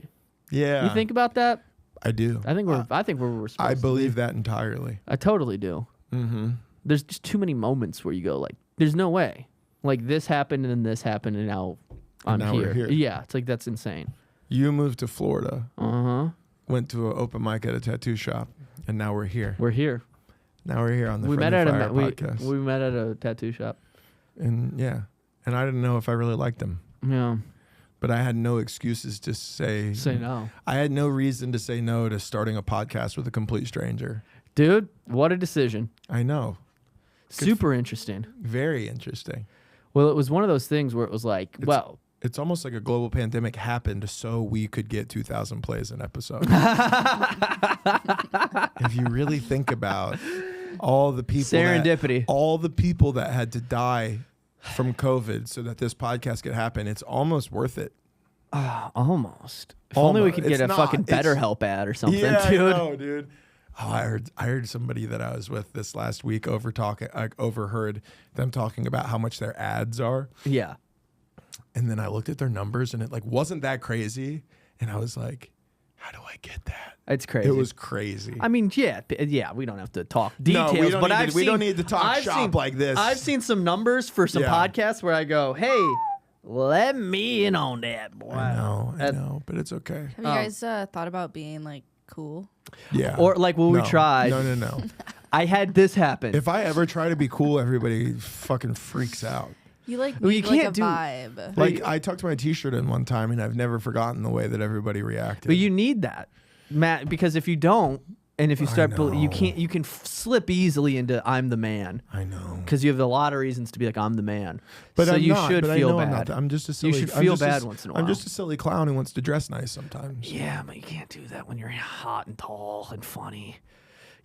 Yeah. You think about that? I do. I think we're where we're supposed I to believe be. that entirely. I totally do. Mm-hmm. There's just too many moments where you go like, there's no way. Like this happened and then this happened and now I'm now here. we're here. Yeah, it's like that's insane. You moved to Florida, Uh-huh. went to an open mic at a tattoo shop, and now we're here. We're here. Now we're here on the We met Friendly at Fire a podcast. we met at a tattoo shop. And yeah, and I didn't know if I really liked them, Yeah. but I had no excuses to say No. I had no reason to say no to starting a podcast with a complete stranger. Dude, what a decision. I know. Super interesting. Very interesting. Well, it was one of those things where it was like, well, It's almost like a global pandemic happened so we could get 2,000 plays an episode. If you really think about all the people Serendipity. all the people that had to die from COVID so that this podcast could happen, it's almost worth it. almost. If only we Almost. could get It's a not. fucking It's- BetterHelp ad or something, Yeah, dude. I know, dude. Oh, I heard somebody that I was with this last week overheard them talking about how much their ads are. Yeah. And then I looked at their numbers and it like wasn't that crazy. And I was like, how do I get that? It's crazy. It was crazy. I mean, yeah, we don't have to talk details, we don't but need to- we don't need to talk I've shop seen, like this. I've seen some numbers for some Yeah. podcasts where I go, hey, let me in on that, boy. I know, That- but it's okay. Have you guys thought about being like cool? Yeah. Or like when we No. tried, No. I had this happen. If I ever try to be cool, everybody fucking freaks out. You like Well, you need, like can't a do- vibe. Like I tucked my t-shirt in one time and I've never forgotten the way that everybody reacted. But you need that, Matt, because if you don't, and if you start, know. you can slip easily into I'm the man. I know. Because you have a lot of reasons to be like I'm the man. But so I'm you not, should but I feel know I'm bad. not. I'm just a silly. You should I'm feel just a bad s- once in a I'm while. just a silly clown who wants to dress nice sometimes. Yeah, but you can't do that when you're hot and tall and funny.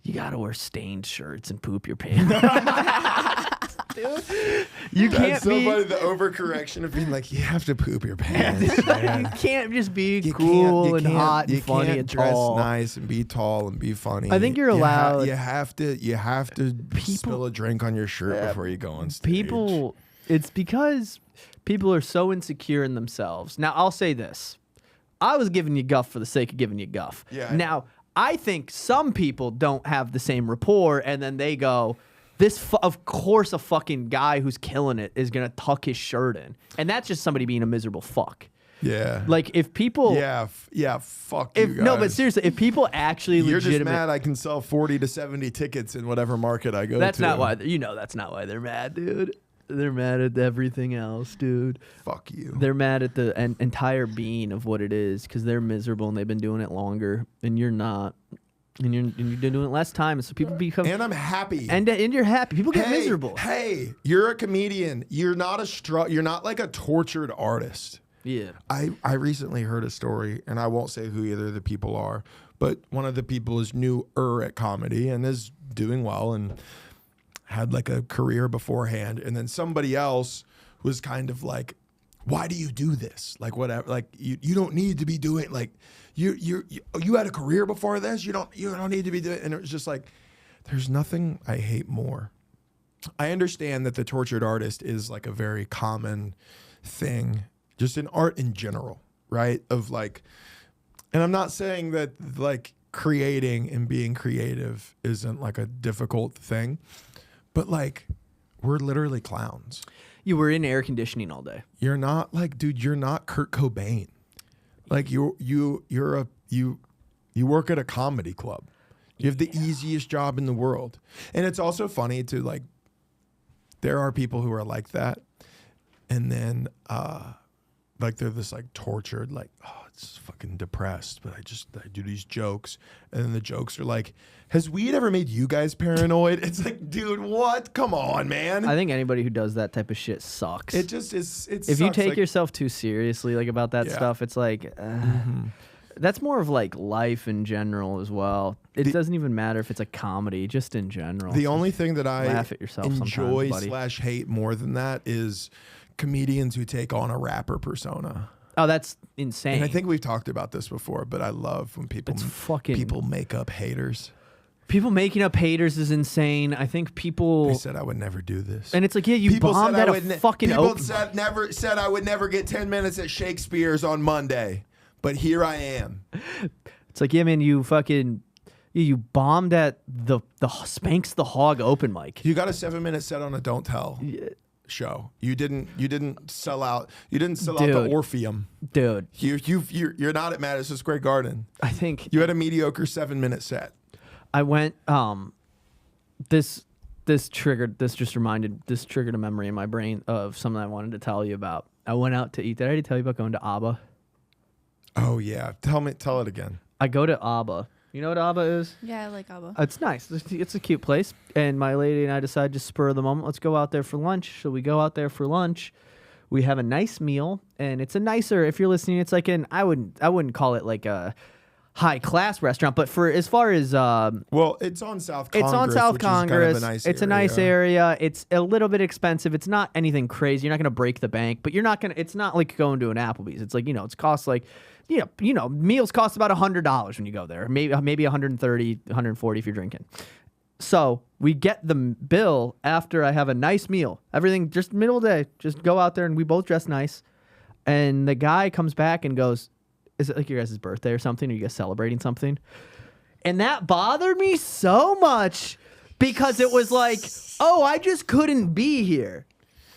You gotta wear stained shirts and poop your pants. Dude, you can't That's so be. funny, the overcorrection of being like, you have to poop your pants, You man. can't just be You cool can't- and hot you and funny can't and dress tall. nice and be tall and be funny. I think you're You allowed- you have to spill a drink on your shirt before you go on stage. People, it's because people are so insecure in themselves. Now, I'll say this. I was giving you guff for the sake of giving you guff. Yeah, I Now, I think some people don't have the same rapport, and then they go, of course a fucking guy who's killing it is going to tuck his shirt in. And that's just somebody being a miserable fuck. Yeah. Like, if people... Yeah. Fuck you guys. No, but seriously, if people actually You're just legitimate... mad I can sell 40 to 70 tickets in whatever market I go That's to. not why... that's not why they're mad, dude. They're mad at everything else, dude. Fuck you. They're mad at the entire being of what it is because they're miserable and they've been doing it longer and you're not. And you're doing it less time. So people become... And I'm happy. And you're happy. People get miserable. Hey, you're a comedian. You're not you're not like a tortured artist. Yeah. I recently heard a story, and I won't say who either of the people are, but one of the people is newer at comedy and is doing well and had like a career beforehand. And then somebody else was kind of like, why do you do this? Like whatever, like you don't need to be doing like you had a career before this. You don't need to be doing. And it was just like, there's nothing I hate more. I understand that the tortured artist is like a very common thing, just in art in general, right? Of like, and I'm not saying that like creating and being creative isn't like a difficult thing, but like we're literally clowns. You were in air conditioning all day. You're not like, dude, you're not Kurt Cobain. Like you work at a comedy club. You have the easiest job in the world. And it's also funny to like, there are people who are like that. And then like they're this like tortured, like, oh, it's fucking depressed, but I do these jokes, and then the jokes are like, has weed ever made you guys paranoid? It's like, dude, what? Come on, man. I think anybody who does that type of shit sucks. It just is. It if you sucks, take like, yourself too seriously, like about that stuff, it's like that's more of like life in general as well. It doesn't even matter if it's a comedy, just in general. The only thing that I laugh at yourself enjoy sometimes, buddy. / hate more than that is comedians who take on a rapper persona. Oh, that's insane. And I think we've talked about this before, but I love when people make up haters. People making up haters is insane. I think people. They said I would never do this, and it's like, yeah, you people bombed at a fucking. People said I would never get 10 minutes at Shakespeare's on Monday, but here I am. It's like, yeah, man, you fucking. You bombed at the Spanx the Hog open mic. You got a 7-minute set on a Don't Tell show. You didn't sell out. You didn't sell out the Orpheum, dude. You're not at Madison Square Garden. I think you had a mediocre 7-minute set. I went. This triggered a memory in my brain of something I wanted to tell you about. I went out to eat. Did I already tell you about going to ABBA? Oh yeah, tell it again. I go to ABBA. You know what ABBA is? Yeah, I like ABBA. It's nice. It's a cute place. And my lady and I decided to spur of the moment, let's go out there for lunch. So we go out there for lunch. We have a nice meal, and it's a nicer. If you're listening, it's like I wouldn't call it like a high class restaurant, but for as far as well, it's on South Congress. It's on South Congress. It's a nice area. It's a little bit expensive. It's not anything crazy. You're not gonna break the bank, but you're not gonna. It's not like going to an Applebee's. It's like it's cost like. Meals cost about $100 when you go there. Maybe 130, 140 if you're drinking. So we get the bill after I have a nice meal. Everything just middle of the day. Just go out there and we both dress nice. And the guy comes back and goes, "Is it like your guys' birthday or something? Are you guys celebrating something?" And that bothered me so much because it was like, oh, I just couldn't be here.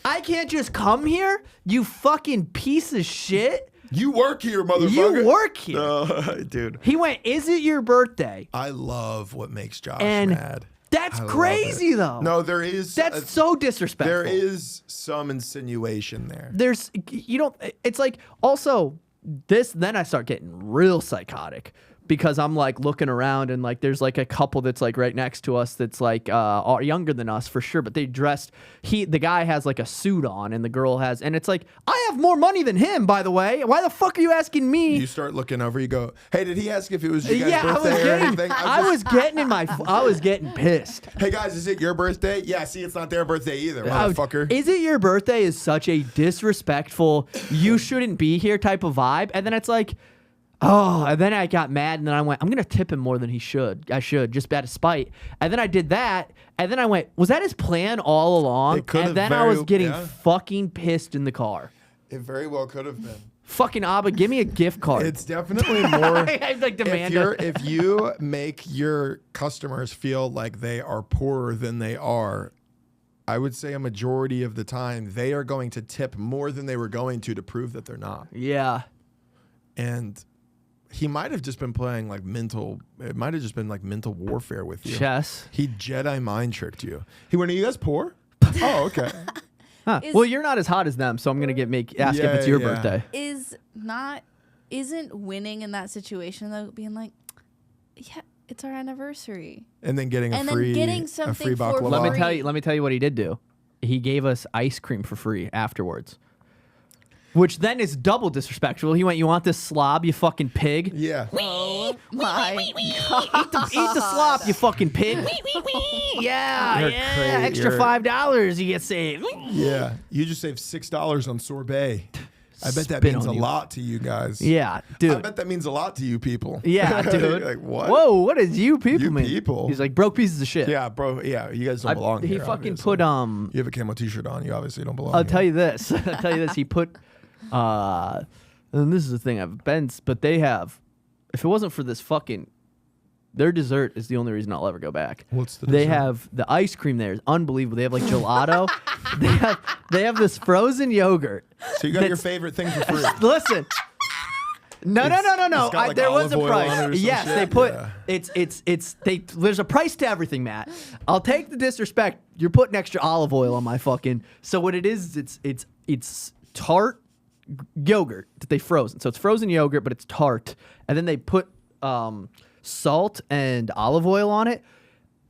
I can't just come here, you fucking piece of shit. You work here, motherfucker. You work here. Dude. He went, is it your birthday? I love what makes Josh mad. That's crazy, though. No, there is. That's so disrespectful. There is some insinuation there. It's like, also, then I start getting real psychotic. Because I'm like looking around and like there's like a couple that's like right next to us that's like younger than us for sure, but they dressed. The guy has like a suit on and the girl has, and it's like, I have more money than him, by the way. Why the fuck are you asking me? You start looking over. You go, hey, did he ask if it was your guys' birthday or anything? I was getting pissed. Hey guys, is it your birthday? Yeah. See, it's not their birthday either, motherfucker. Is it your birthday? Is such a disrespectful, you shouldn't be here type of vibe, and then it's like. Oh, and then I got mad, and then I went, I'm going to tip him more than he should. I should, just out of spite. And then I did that, and then I went, was that his plan all along? And then I was getting fucking pissed in the car. It very well could have been. Fucking ABBA, give me a gift card. It's definitely more. I like demand if you make your customers feel like they are poorer than they are, I would say a majority of the time, they are going to tip more than they were going to prove that they're not. Yeah. And he might have just been playing like mental warfare with you. Chess. He Jedi mind tricked you. He went, are you guys poor? Oh, okay. Huh. Well, you're not as hot as them, so I'm going to ask if it's your birthday. Isn't winning in that situation though being like, yeah, it's our anniversary. And then getting something free baklava. Let me tell you what he did do. He gave us ice cream for free afterwards. Which then is double disrespectful. He went, you want this slob, you fucking pig? Yeah. Oh my God. Eat the slop, you fucking pig. Yeah, extra $5 you get saved. Yeah. You just saved $6 on sorbet. I bet that means a lot to you guys. Yeah, dude. I bet that means a lot to you people. Yeah, dude. Like, what? Whoa, what does you people mean? People. He's like, broke pieces of shit. Yeah, bro. Yeah, you guys don't belong here. He fucking obviously. put You have a camo t-shirt on. You obviously don't belong. I'll tell you this. He put and this is the thing but they have, if it wasn't for this fucking, their dessert is the only reason I'll ever go back. What's the They dessert? have the ice cream there is unbelievable. They have like gelato. they have this frozen yogurt. So you got your favorite thing for free. Listen. No. got, like, there was a olive oil on it price. or some Yes, shit? they put Yeah. there's a price to everything, Matt. I'll take the disrespect. You're putting extra olive oil on my fucking. So what it is, it's tart yogurt that they frozen. So it's frozen yogurt, but it's tart. And then they put salt and olive oil on it.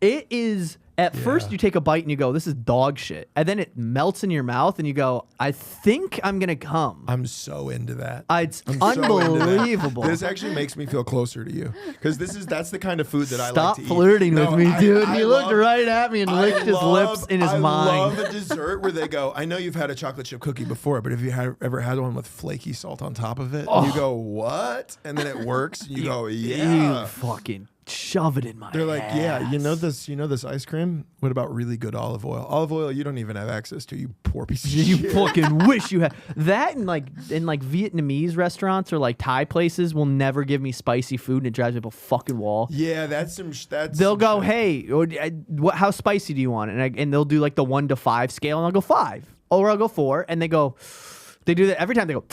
It is, at first you take a bite and you go, this is dog shit. And then it melts in your mouth and you go, I think I'm going to come. I'm so into that. It's I'm so into that. unbelievable. This actually makes me feel closer to you because that's the kind of food that I like Stop to eat. flirting with me, dude. He looked love- right at me and licked his lips in his I mind. love a dessert where they go, I know you've had a chocolate chip cookie before, but have you ever had one with flaky salt on top of it? And you go, what? And then it works. And you go, yeah. You fucking shove it in my They're like, yeah, ass. you know this ice cream? What about really good olive oil? Olive oil you don't even have access to, you poor piece of You shit. fucking wish you had that. In like Vietnamese restaurants or like Thai places will never give me spicy food, and it drives me up a fucking wall. Yeah, that's They'll some go, shit. hey, how spicy do you want? And they'll do like the 1 to 5 scale, and I'll go 5, or I'll go 4, and they do that every time. They go,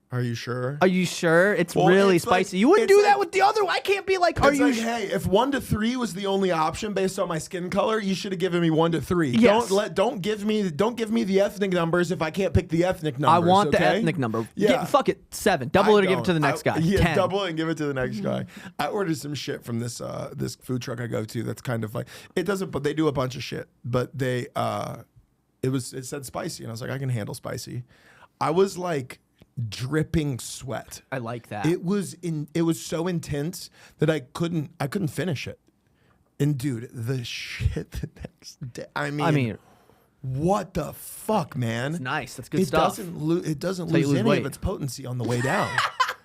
Are you sure? are you sure? It's Well, really it's like- spicy. You wouldn't it's do that like- with the other one. I can't be like, are It's you like, sure? hey, if 1 to 3 was the only option based on my skin color, you should have given me 1 to 3. Yes. Don't give me the ethnic numbers if I can't pick the ethnic I numbers. want the okay? ethnic number. Yeah. Fuck it, 7. Double it or give it to the next guy. Yeah, 10. double it and give it to the next guy. I ordered some shit from this this food truck I go to. That's kind of like but they do a bunch of shit. But they it said spicy, and I was like, I can handle spicy. I was like dripping sweat. I like that. It was so intense that I couldn't finish it. And dude, the shit the next day. I mean, what the fuck, man? It's nice. That's good stuff. It doesn't how you lose lose any weight. of its potency on the way down.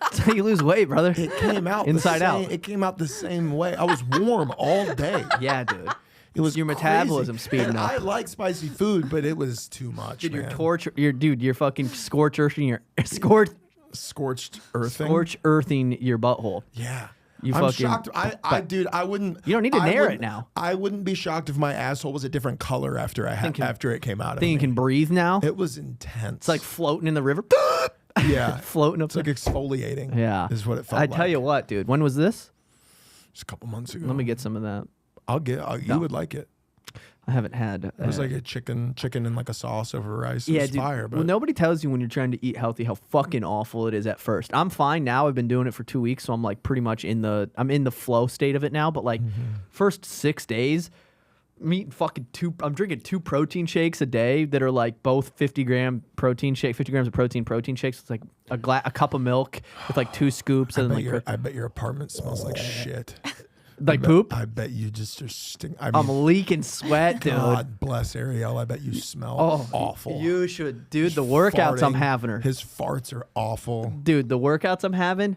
That's how you lose weight, brother. It came out Inside out. It came out the same way. I was warm all day. Yeah, dude. It was your crazy. metabolism speeding And up. I like spicy food, but it was too much. Dude, man. you're fucking scorched earthing your Scorched earthing. scorch earthing your butthole. Yeah. You I'm fucking- shocked. Dude, I wouldn't. You don't need to I nair wouldn't- it now. I wouldn't be shocked if my asshole was a different color after it came out of Think me. you can breathe now? It was intense. It's like floating in the river. yeah, floating up it's like exfoliating. Yeah. is what it felt I like. tell you what, dude. When was this? just a couple months ago. Let me get some of that. You would like it. I haven't had. It was like a chicken in like a sauce over rice. It yeah, was dude. fire. But Well, nobody tells you when you're trying to eat healthy how fucking awful it is at first. I'm fine now. I've been doing it for 2 weeks, so I'm like pretty much in the flow state of it now. But like first 6 days, I'm eating I'm drinking 2 protein shakes a day that are like both 50 grams of protein shakes. It's like a cup of milk with like 2 scoops and then like I bet your apartment smells like shit. like poop. I bet you just are stink. I I'm mean, leaking sweat, dude. God bless Ariel. I bet you smell awful. You should, dude. The workouts I'm Farting. having her. His farts are awful. Dude, the workouts I'm having,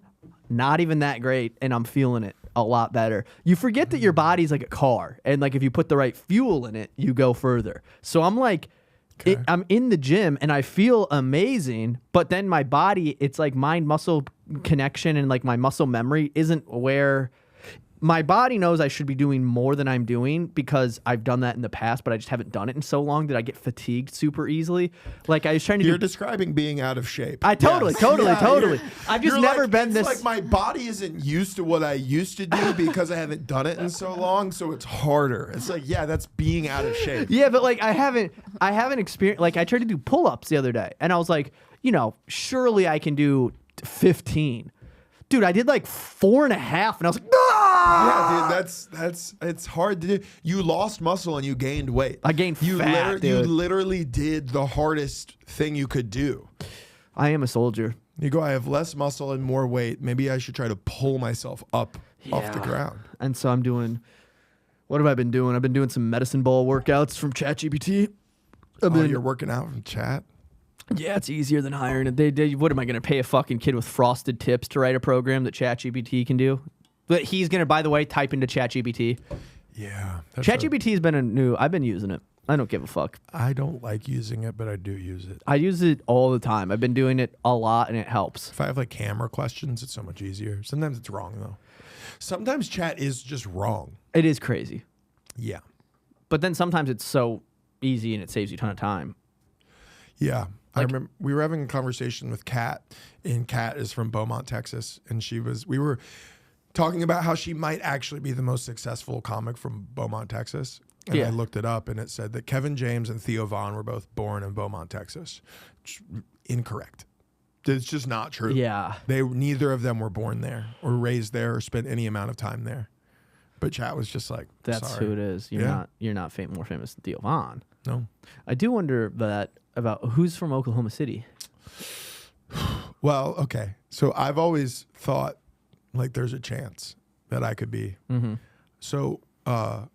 not even that great, and I'm feeling it a lot better. You forget that your body's like a car, and like if you put the right fuel in it, you go further. So I'm like, I'm in the gym and I feel amazing, but then my body, it's like mind muscle connection and like my muscle memory isn't where. My body knows I should be doing more than I'm doing because I've done that in the past, but I just haven't done it in so long that I get fatigued super easily. Like I was trying to You're do. describing being out of shape. I totally. you're- I've just you're never like, been it's this. Like my body isn't used to what I used to do because I haven't done it in so long, so it's harder. It's like, yeah, that's being out of shape. Yeah, but like I haven't experienced. Like I tried to do pull-ups the other day, and I was like, surely I can do 15. Dude, I did like 4.5, and I was like, Yeah, dude, it's hard to do. You lost muscle and you gained weight. I gained fat, You dude. literally did the hardest thing you could do. I am a soldier. You go, I have less muscle and more weight. Maybe I should try to pull myself up off the Yeah. ground. And so I'm doing. What have I been doing? I've been doing some medicine ball workouts from ChatGPT. You're working out from chat? Yeah, it's easier than hiring it. What am I going to pay a fucking kid with frosted tips to write a program that ChatGPT can do? But he's going to, by the way, type into ChatGPT. Yeah. ChatGPT has been I've been using it. I don't give a fuck. I don't like using it, but I do use it. I use it all the time. I've been doing it a lot, and it helps. If I have like camera questions, it's so much easier. Sometimes it's wrong, though. Sometimes chat is just wrong. It is crazy. Yeah. But then sometimes it's so easy, and it saves you a ton of time. Yeah. I remember we were having a conversation with Kat, and Kat is from Beaumont, Texas, and talking about how she might actually be the most successful comic from Beaumont, Texas. And I looked it up, and it said that Kevin James and Theo Vaughn were both born in Beaumont, Texas. Incorrect. It's just not true. Yeah. Neither of them were born there or raised there or spent any amount of time there. But chat was just like, that's sorry. who it is. You're not more famous than Theo Vaughn. No. I do wonder about who's from Oklahoma City. Well, okay. So I've always thought like there's a chance that I could be. Mm-hmm. So our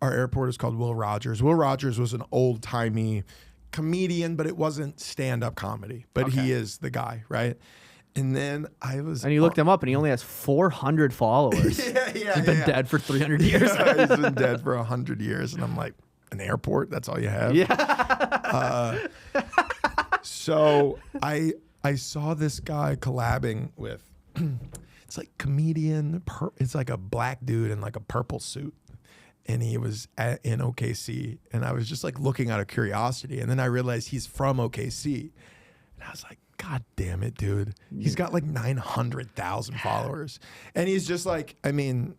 airport is called Will Rogers. Will Rogers was an old-timey comedian, but it wasn't stand-up comedy. But he is the guy, right? And then And you looked him up, and he only has 400 followers. He's been dead for 300 years. He's been dead for 100 years. And I'm like, an airport? That's all you have? Yeah. So I saw this guy collabing with, it's like comedian, it's like a black dude in like a purple suit. And he was in OKC. And I was just like looking out of curiosity. And then I realized he's from OKC. And I was like, God damn it, dude. He's got like 900,000 followers. And he's just like, I mean,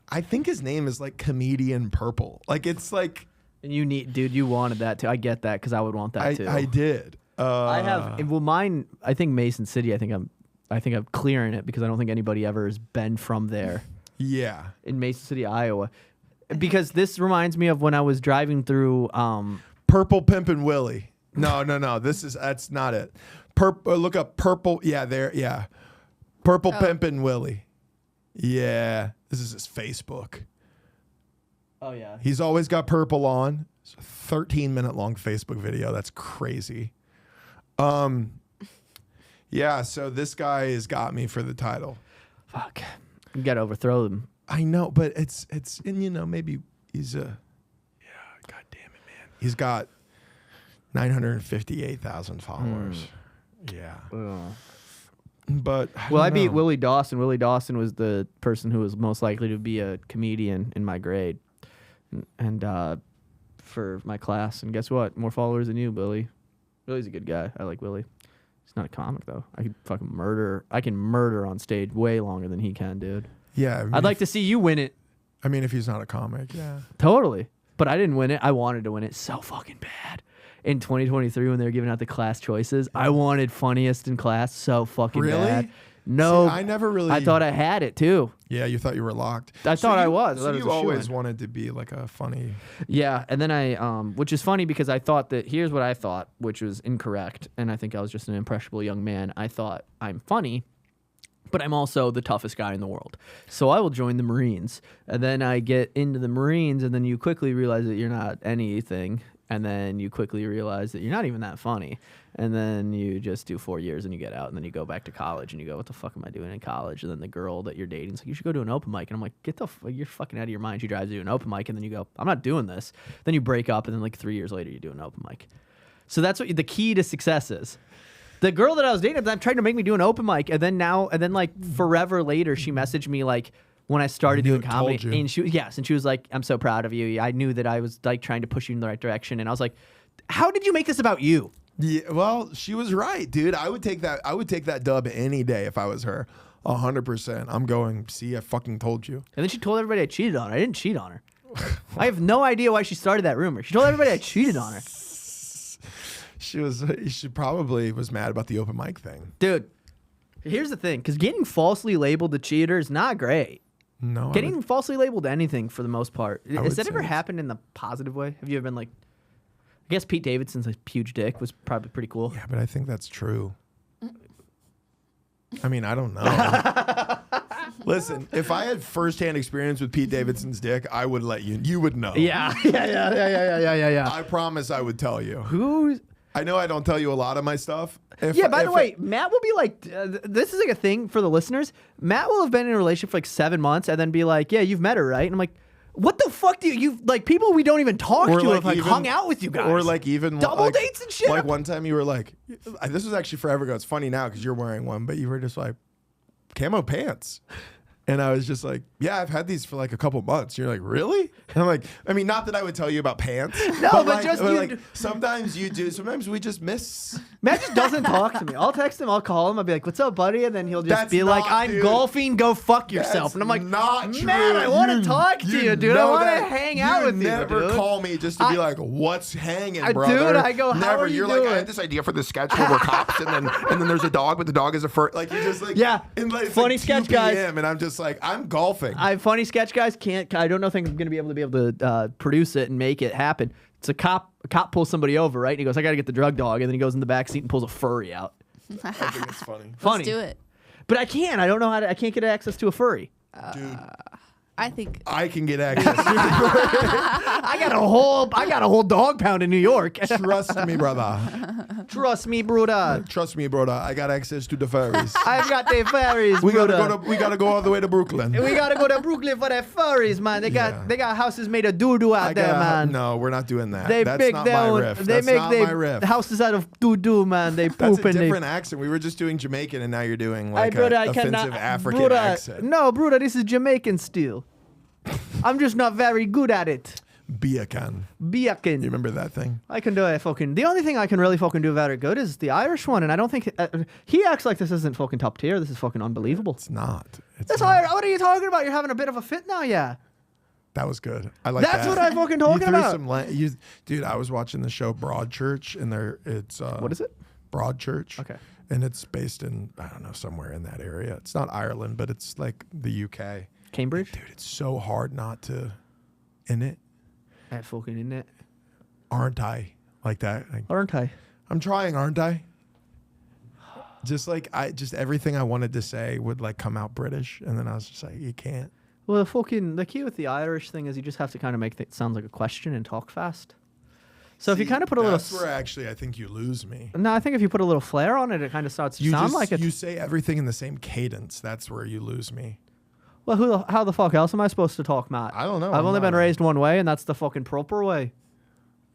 I think his name is like Comedian Purple. Like it's like. And you wanted that too. I get that because I would want that too. I did. I have, well, mine, I think Mason City, I think I'm clearing it because I don't think anybody ever has been from there. Yeah. In Mason City, Iowa. Because this reminds me of when I was driving through Purple Pimpin' Willie. No. That's not it. Look up Purple. Yeah, there. Yeah. Purple Pimpin' Willie. Yeah. This is his Facebook. Oh, yeah. He's always got purple on. It's a 13-minute long Facebook video. That's crazy. Yeah, so this guy has got me for the title. Fuck. You got to overthrow them. I know, but it's and maybe he's God damn it, man. He's got 958,000 followers. Yeah. But I beat Willie Dawson. Willie Dawson was the person who was most likely to be a comedian in my grade. And for my class. And guess what? More followers than you, Willie. Willie's a good guy. I like Willie. He's not a comic though. I can fucking murder. I can murder on stage way longer than he can, dude. Yeah, I mean, I'd like to see you win it. I mean, if he's not a comic, yeah. Totally. But I didn't win it. I wanted to win it so fucking bad. In 2023, when they were giving out the class choices, I wanted funniest in class so fucking bad. No. See, I never really. I thought I had it too. Yeah, you thought you were locked. I thought I was. So you always wanted to be like a funny. Yeah, and then I, which is funny because I thought that, here's what I thought, which was incorrect, and I think I was just an impressionable young man. I thought I'm funny, but I'm also the toughest guy in the world. So I will join the Marines. And then I get into the Marines, and then you quickly realize that you're not anything. And then you quickly realize that you're not even that funny. And then you just do 4 years and you get out, and then you go back to college and you go, what the fuck am I doing in college? And then the girl that you're dating is like, you should go to an open mic. And I'm like, you're fucking out of your mind. She drives you to an open mic, and then you go, I'm not doing this. Then you break up, and then like 3 years later you do an open mic. So that's what the key to success is. The girl that I was dating at the time tried to make me do an open mic, and then like forever later she messaged me like when I started doing comedy, and she was like, I'm so proud of you. I knew that I was like trying to push you in the right direction, and I was like, how did you make this about you? Yeah, well, she was right, dude. I would take that dub any day if I was her. 100%. I'm going, see, I fucking told you. And then she told everybody I cheated on her. I didn't cheat on her. I have no idea why she started that rumor. She told everybody I cheated on her. She probably was mad about the open mic thing. Dude, here's the thing, because getting falsely labeled a cheater is not great. No. Getting falsely labeled anything for the most part. Has that ever say happened in the positive way? Have you ever been like, I guess Pete Davidson's like huge dick was probably pretty cool. Yeah, but I think that's true. I mean, I don't know. Listen, if I had firsthand experience with Pete Davidson's dick, I would let you would know. Yeah. I promise I would tell you. I know I don't tell you a lot of my stuff. By the way, Matt will be like, this is like a thing for the listeners. Matt will have been in a relationship for like 7 months and then be like, yeah, you've met her, right? And I'm like, what the fuck do you like people we don't even talk to have like hung out with you guys? Or like even double dates and shit. Like one time you were like, this was actually forever ago. It's funny now because you're wearing one, but you were just like, camo pants. And I was just like, yeah, I've had these for like a couple months. You're like, really? And I'm like, I mean, not that I would tell you about pants. No, but like, just like sometimes you do. Sometimes we just miss. Matt just doesn't talk to me. I'll text him, I'll call him, I'll be like, what's up, buddy? And then he'll just That's be like, not, I'm dude. golfing, go fuck yourself. That's And I'm like, not true. man, I want to talk to you, dude. I know want to that. hang out with you, never dude. call me just to be like, what's hanging, brother? Dude, I go, how never. are you You're doing? like, I had this idea for this sketch where we're cops, and then there's a dog, but the dog is a fur. Like you just like Yeah. and like, it's Funny like 2 sketch, guys. PM, and I'm just like, I'm golfing. Funny sketch guys I don't think I'm gonna be able to produce it and make it happen. It's a cop pulls somebody over, right? And he goes, I gotta get the drug dog, and then he goes in the back seat and pulls a furry out. I think it's funny. Funny. Let's do it. But I can't. I don't know how to. I can't get access to a furry. Dude, I think I can get access. I got a whole dog pound in New York. Trust me, brother. Trust me, Bruda. Trust me, brother. I got access to the furries. I've got the furries, We Bruda. gotta go all the way to Brooklyn. We gotta go to Brooklyn for the furries, man. They got houses made of doo-doo out there, man. No, we're not doing that. They That's make not their my own. riff. They That's make not they my riff. houses out of doo-doo, man. They That's poop a and they. different accent. We were just doing Jamaican, and now you're doing like Bruda, an offensive African Bruda, accent. No, Bruda, this is Jamaican still. I'm just not very good at it. Biakan. Biakin. You remember that thing? I can do it fucking. The only thing I can really fucking do very good is the Irish one, and I don't think he acts like this isn't fucking top tier. This is fucking unbelievable. It's not. It's That's not. Irish. What are you talking about? You're having a bit of a fit now, yeah. That was good. I like That's that. what I'm fucking talking You threw about. some dude, I was watching the show Broadchurch, and it's What is it? Broadchurch. Okay. And it's based in, I don't know, somewhere in that area. It's not Ireland, but it's like the UK. Cambridge. Dude, it's so hard not to in it. That fucking in it. Aren't I? Like that. Like, Aren't I? I'm trying, aren't I? Just like just everything I wanted to say would like come out British, and then I was just like, you can't. Well, the key with the Irish thing is you just have to kind of make it sound like a question and talk fast. So if you kind of put a little. That's where actually I think you lose me. No, I think if you put a little flair on it, it kind of starts to sound like it. You say everything in the same cadence. That's where you lose me. Well, how the fuck else am I supposed to talk, Matt? I don't know. I've I'm only not been raised one way, and that's the fucking proper way.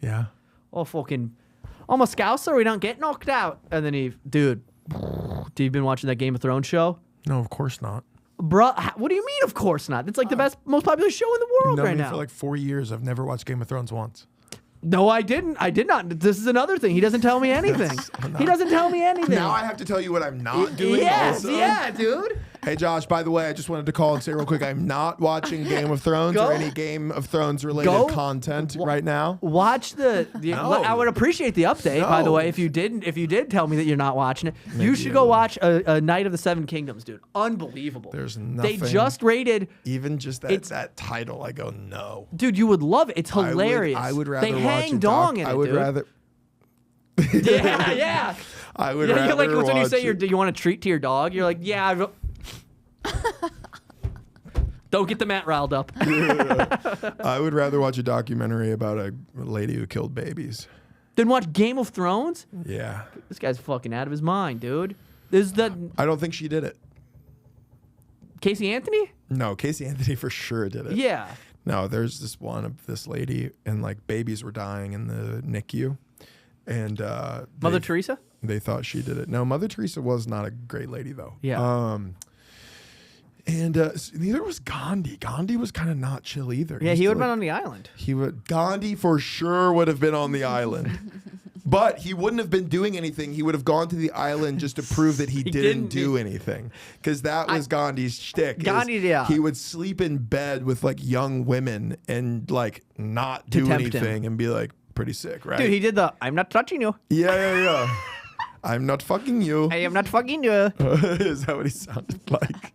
Yeah. Oh, fucking. I'm a Scouser, we don't get knocked out. And then dude, you been watching that Game of Thrones show? No, of course not. Bruh, what do you mean, of course not? It's like the most popular show in the world Known right me now. for like 4 years. I've never watched Game of Thrones once. No, I didn't. I did not. This is another thing. He doesn't tell me anything. He doesn't tell me anything. Now I have to tell you what I'm not doing. Yes, also. yeah, dude. Hey, Josh, by the way, I just wanted to call and say real quick, I'm not watching Game of Thrones Go. or any Game of Thrones related Go. content right now. Watch the No. I would appreciate the update, by the No. way. If you did tell me that you're not watching it, you should go watch a Night of the Seven Kingdoms, dude. Unbelievable. There's They nothing- just rated. Even just It's- that title, I go, no. Dude, you would love it. It's hilarious. I would rather they watch hang a dong doc. in it, I would dude. rather. Yeah, yeah. I would Yeah, rather you're like when you watch say it. you want a treat to your dog, you're like, yeah. Don't get the Matt riled up. I would rather watch a documentary about a lady who killed babies. Then watch Game of Thrones. Yeah. This guy's fucking out of his mind, dude. This is the I don't think she did it. Casey Anthony? No, Casey Anthony for sure did it. Yeah. No, there's this one of this lady, and like babies were dying in the NICU, and Mother Teresa? They thought she did it. No, Mother Teresa was not a great lady though. Yeah. And neither was Gandhi. Gandhi was kind of not chill either. Yeah, he would have been on the island. Gandhi for sure would have been on the island. But he wouldn't have been doing anything. He would have gone to the island just to prove that he didn't do anything. Because that was Gandhi's shtick. Gandhi, yeah. He would sleep in bed with like young women and like not do tempt anything him. and be like pretty sick, right? Dude, he did the I'm not touching you. Yeah. I'm not fucking you. I am not fucking you. Is that what he sounded like?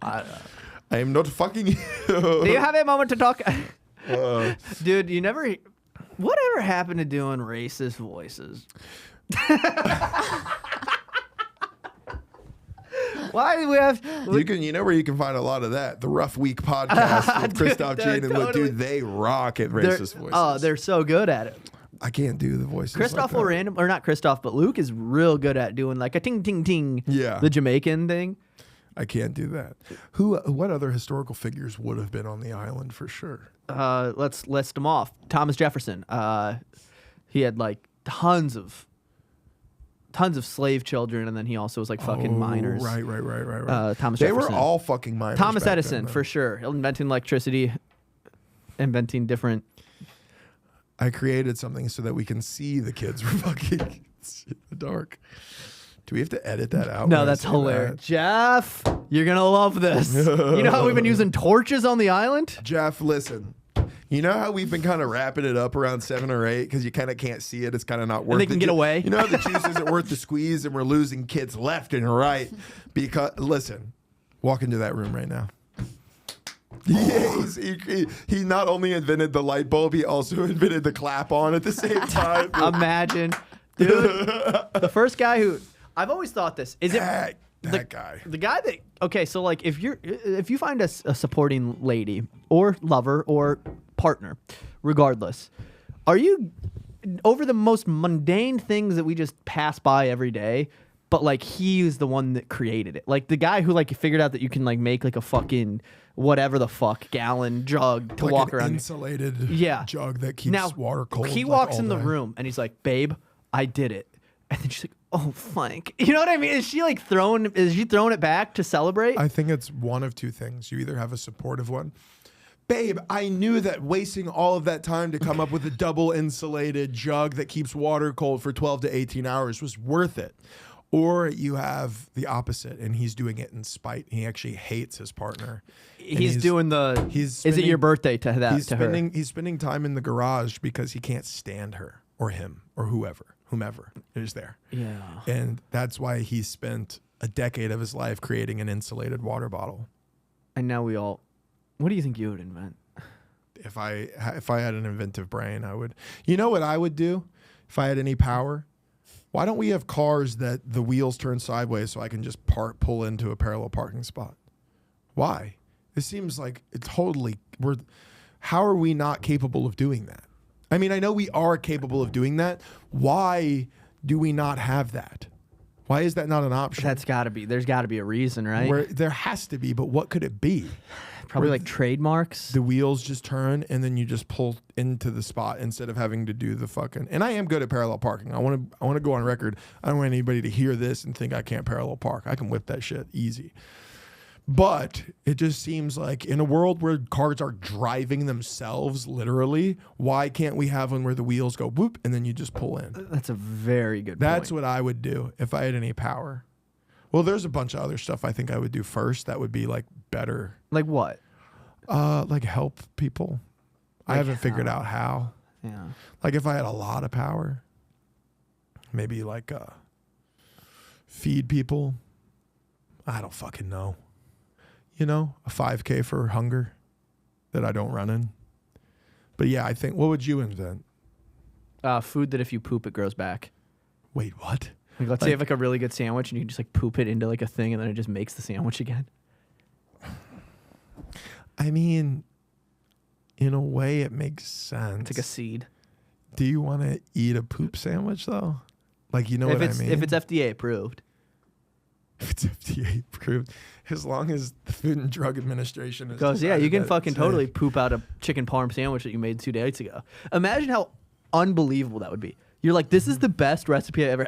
I am not fucking you. Do you have a moment to talk? Dude, you never. Whatever happened to doing racist voices? Why do we have? You know where you can find a lot of that? The Rough Week podcast with Christoph dude, Jane and Luke. totally. Dude, they rock at They're- racist voices. Oh, they're so good at it. I can't do the voices. Christoph like will that. random, or not Christoph, but Luke is real good at doing like a ting ting ting. Yeah. The Jamaican thing. I can't do that. What other historical figures would have been on the island for sure? Let's list them off. Thomas Jefferson. He had like tons of tons of slave children, and then he also was like fucking minors. Right. Thomas They Jefferson. were all fucking minors. Thomas back Edison, then, though. for sure. Inventing electricity, inventing different. I created something so that we can see the kids were fucking in the dark. Do we have to edit that out? No, when I that's say hilarious. that? Jeff, you're going to love this. You know how we've been using torches on the island? Jeff, listen. You know how we've been kind of wrapping it up around 7 or 8 because you kind of can't see it. It's kind of not worth they it. can get away. You know how the juice isn't worth the squeeze and we're losing kids left and right because, listen, walk into that room right now. He not only invented the light bulb, he also invented the clap on at the same time. Imagine. Dude, the first guy who... I've always thought this. Is it... That guy. The guy that... Okay, so like if you find a supporting lady or lover or partner, regardless, are you over the most mundane things that we just pass by every day, but like he's the one that created it? Like the guy who like figured out that you can like make like a fucking whatever the fuck gallon jug to Like walk an around. insulated jug that keeps water cold. He like, walks all in the day. room and he's like, "Babe, I did it." And then she's like, "Oh, Frank." You know what I mean? Is she throwing it back to celebrate? I think it's one of two things. You either have a supportive one. Babe, I knew that wasting all of that time to come up with a double insulated jug that keeps water cold for 12 to 18 hours was worth it. Or you have the opposite, and he's doing it in spite. He actually hates his partner. He's doing the. Is it your birthday to that? He's spending time in the garage because he can't stand her or him or whomever is there. Yeah. And that's why he spent a decade of his life creating an insulated water bottle. And now we all. What do you think you would invent? If I had an inventive brain, I would. You know what I would do if I had any power? Why don't we have cars that the wheels turn sideways so I can just pull into a parallel parking spot? Why? It seems like how are we not capable of doing that? I mean, I know we are capable of doing that. Why do we not have that? Why is that not an option? There's got to be a reason, right? There has to be, but what could it be? Probably like trademarks. The wheels just turn and then you just pull into the spot instead of having to do the fucking. And I am good at parallel parking. I want to go on record. I don't want anybody to hear this and think I can't parallel park. I can whip that shit easy. But it just seems like in a world where cars are driving themselves, literally, why can't we have one where the wheels go whoop and then you just pull in? That's a very good point. That's what I would do if I had any power. Well, there's a bunch of other stuff I think I would do first that would be like better. Like what? Like help people. I haven't figured out how. Yeah. Like if I had a lot of power, maybe like feed people. I don't fucking know. You know, a 5K for hunger that I don't run in. But yeah, I think, what would you invent? Food that if you poop, it grows back. Wait, what? Like, let's say you have like a really good sandwich and you can just like poop it into like a thing and then it just makes the sandwich again. I mean, in a way, it makes sense. It's like a seed. Do you want to eat a poop sandwich though? Like, you know what I mean? If it's FDA approved. If it's FDA approved, as long as the Food and Drug Administration is Goes, yeah, you can fucking safe. totally poop out a chicken parm sandwich that you made 2 days ago. Imagine how unbelievable that would be. You're like, this is the best recipe I ever.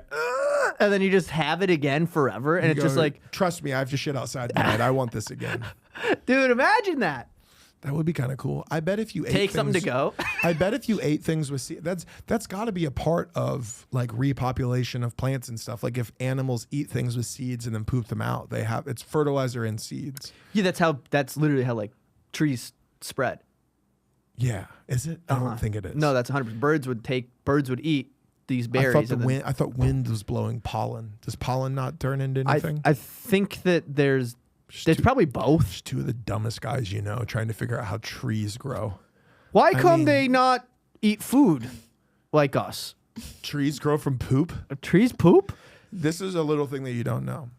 And then you just have it again forever, and it's just like, trust me, I have to shit outside tonight. I want this again. dude, imagine that. That would be kind of cool. I bet if you Take something to go. I bet if you ate things with seeds, that's got to be a part of like repopulation of plants and stuff. Like if animals eat things with seeds and then poop them out, it's fertilizer in seeds. Yeah, that's literally how like trees spread. Yeah, is it? I don't think it is. No, that's 100%. Birds would eat these berries. I thought wind was blowing pollen. Does pollen not turn into anything? I think that there's probably both. Just two of the dumbest guys you know trying to figure out how trees grow. Why come they not eat food like us? Trees grow from poop? Trees poop? This is a little thing that you don't know.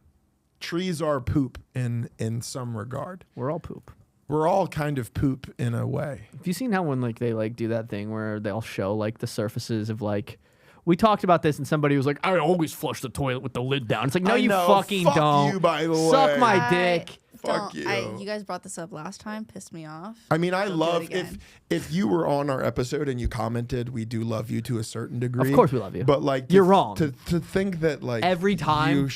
Trees are poop in some regard. We're all poop. We're all kind of poop in a way. Have you seen how when like they like do that thing where they'll show like the surfaces of like, we talked about this and somebody was like, I always flush the toilet with the lid down. It's like, no, I you know. fucking Fuck don't. you, by the way. Suck my dick. Fuck you. You guys brought this up last time. Pissed me off. I mean, I Don't do it love again. if you were on our episode and you commented, we do love you to a certain degree. Of course we love you. But like, You're wrong. To think that like Every time-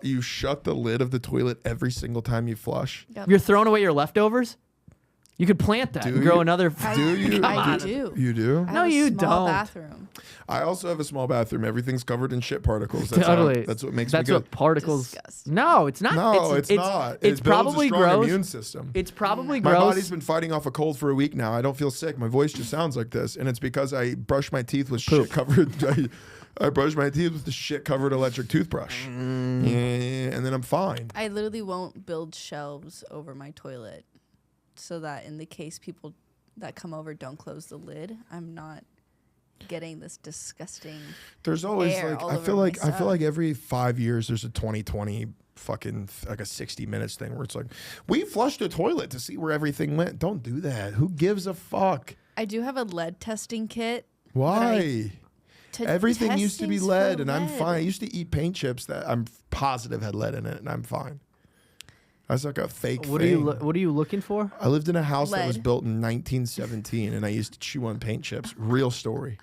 you shut the lid of the toilet every single time you flush. Yep. You're throwing away your leftovers? You could plant that Do and grow you? another. Do you? I do. You do? I have No, a you small don't. Bathroom. I also have a small bathroom. Everything's covered in shit particles. That's Totally. That's what makes That's me good. what particles. Disgusting. No, it's not. No, it's not. It's It builds probably a strong gross. immune system. It's probably My gross. body's been fighting off a cold for a week now. I don't feel sick. My voice just sounds like this, and it's because I brush my teeth with shit covered. I brush my teeth with the shit covered electric toothbrush, yeah, and then I'm fine. I literally won't build shelves over my toilet so that in the case people that come over don't close the lid, I'm not getting this disgusting. There's always air like all I over feel my like stuff. every 5 years there's a 2020 fucking like a 60 minutes thing where it's like we flushed the toilet to see where everything went. Don't do that. Who gives a fuck? I do have a lead testing kit. Why? To Everything test used to be things lead, for and I'm lead. fine. I used to eat paint chips that I'm positive had lead in it, and I'm fine. That's like a fake What thing. are you looking for? I lived in a house that was Lead. built in 1917, and I used to chew on paint chips. Real story.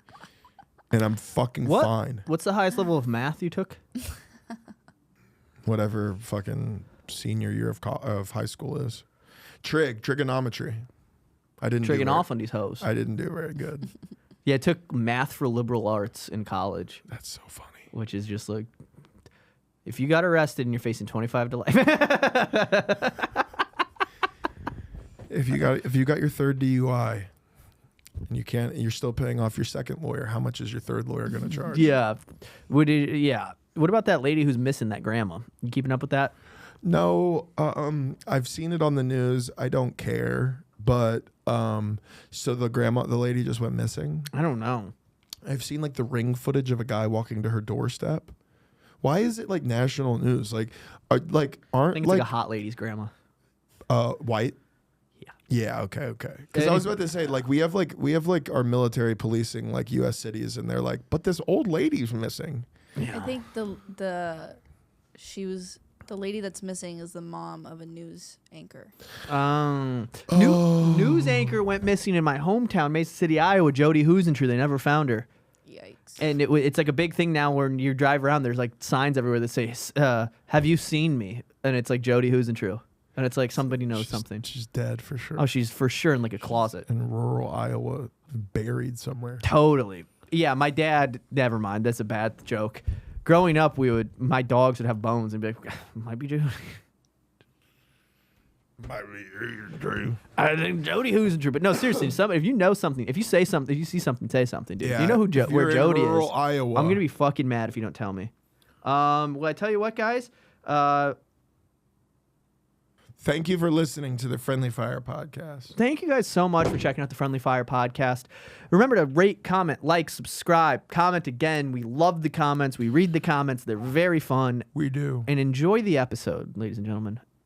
And I'm fucking What? fine. What's the highest level of math you took? Whatever fucking senior year of high school is. Trigonometry. I didn't Trigging do off on these hoes. I didn't do very good. Yeah, I took math for liberal arts in college, That's so funny. which is just like, if you got arrested and you're facing 25 to life. If you got your third DUI and you're still paying off your second lawyer, how much is your third lawyer going to charge? Yeah. Yeah. What about that lady who's missing that grandma? You keeping up with that? No, I've seen it on the news. I don't care. But so the lady just went missing. I don't know. I've seen like the ring footage of a guy walking to her doorstep. Why is it like national news? Like, aren't I think it's like like a hot lady's grandma. white? Yeah. Yeah. Okay. Because I was about to say like we have like our military policing like U.S. cities, and they're like, but this old lady's missing. I think the lady that's missing is the mom of a news anchor. News anchor went missing in my hometown, Mason City, Iowa. Jody Hoosentrew. They never found her. Yikes. And it's like a big thing now where you drive around, there's like signs everywhere that say, have you seen me? And it's like Jody Hoosentrew. And it's like somebody knows something. She's dead for sure. Oh, she's for sure in like a closet. In rural Iowa, buried somewhere. Totally. Yeah, my dad, never mind. That's a bad joke. Growing up, my dogs would have bones and be like, might be Jody. I think Jody Hoosentrew. But no, seriously, if you know something, if you say something, if you see something, say something, dude. If you know who if where you're in Jody rural is, Iowa. I'm gonna be fucking mad if you don't tell me. Well, I tell you what, guys. Thank you for listening to the Friendly Fire podcast. Thank you guys so much for checking out the Friendly Fire podcast. Remember to rate, comment, like, subscribe, comment again. We love the comments. We read the comments. They're very fun. We do. And enjoy the episode, ladies and gentlemen.